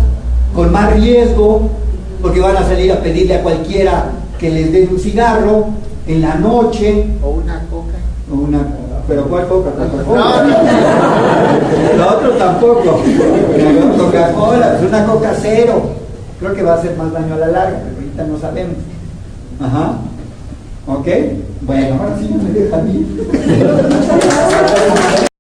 con más riesgo, porque van a salir a pedirle a cualquiera que les den un cigarro en la noche. O una coca. ¿Pero cuál coca? Coca-Cola. Lo otro tampoco. Coca-Cola, es una coca cero. Creo que va a hacer más daño a la larga, pero ahorita no sabemos. Ajá. ¿Ok? Bueno, ahora sí me dejan ir.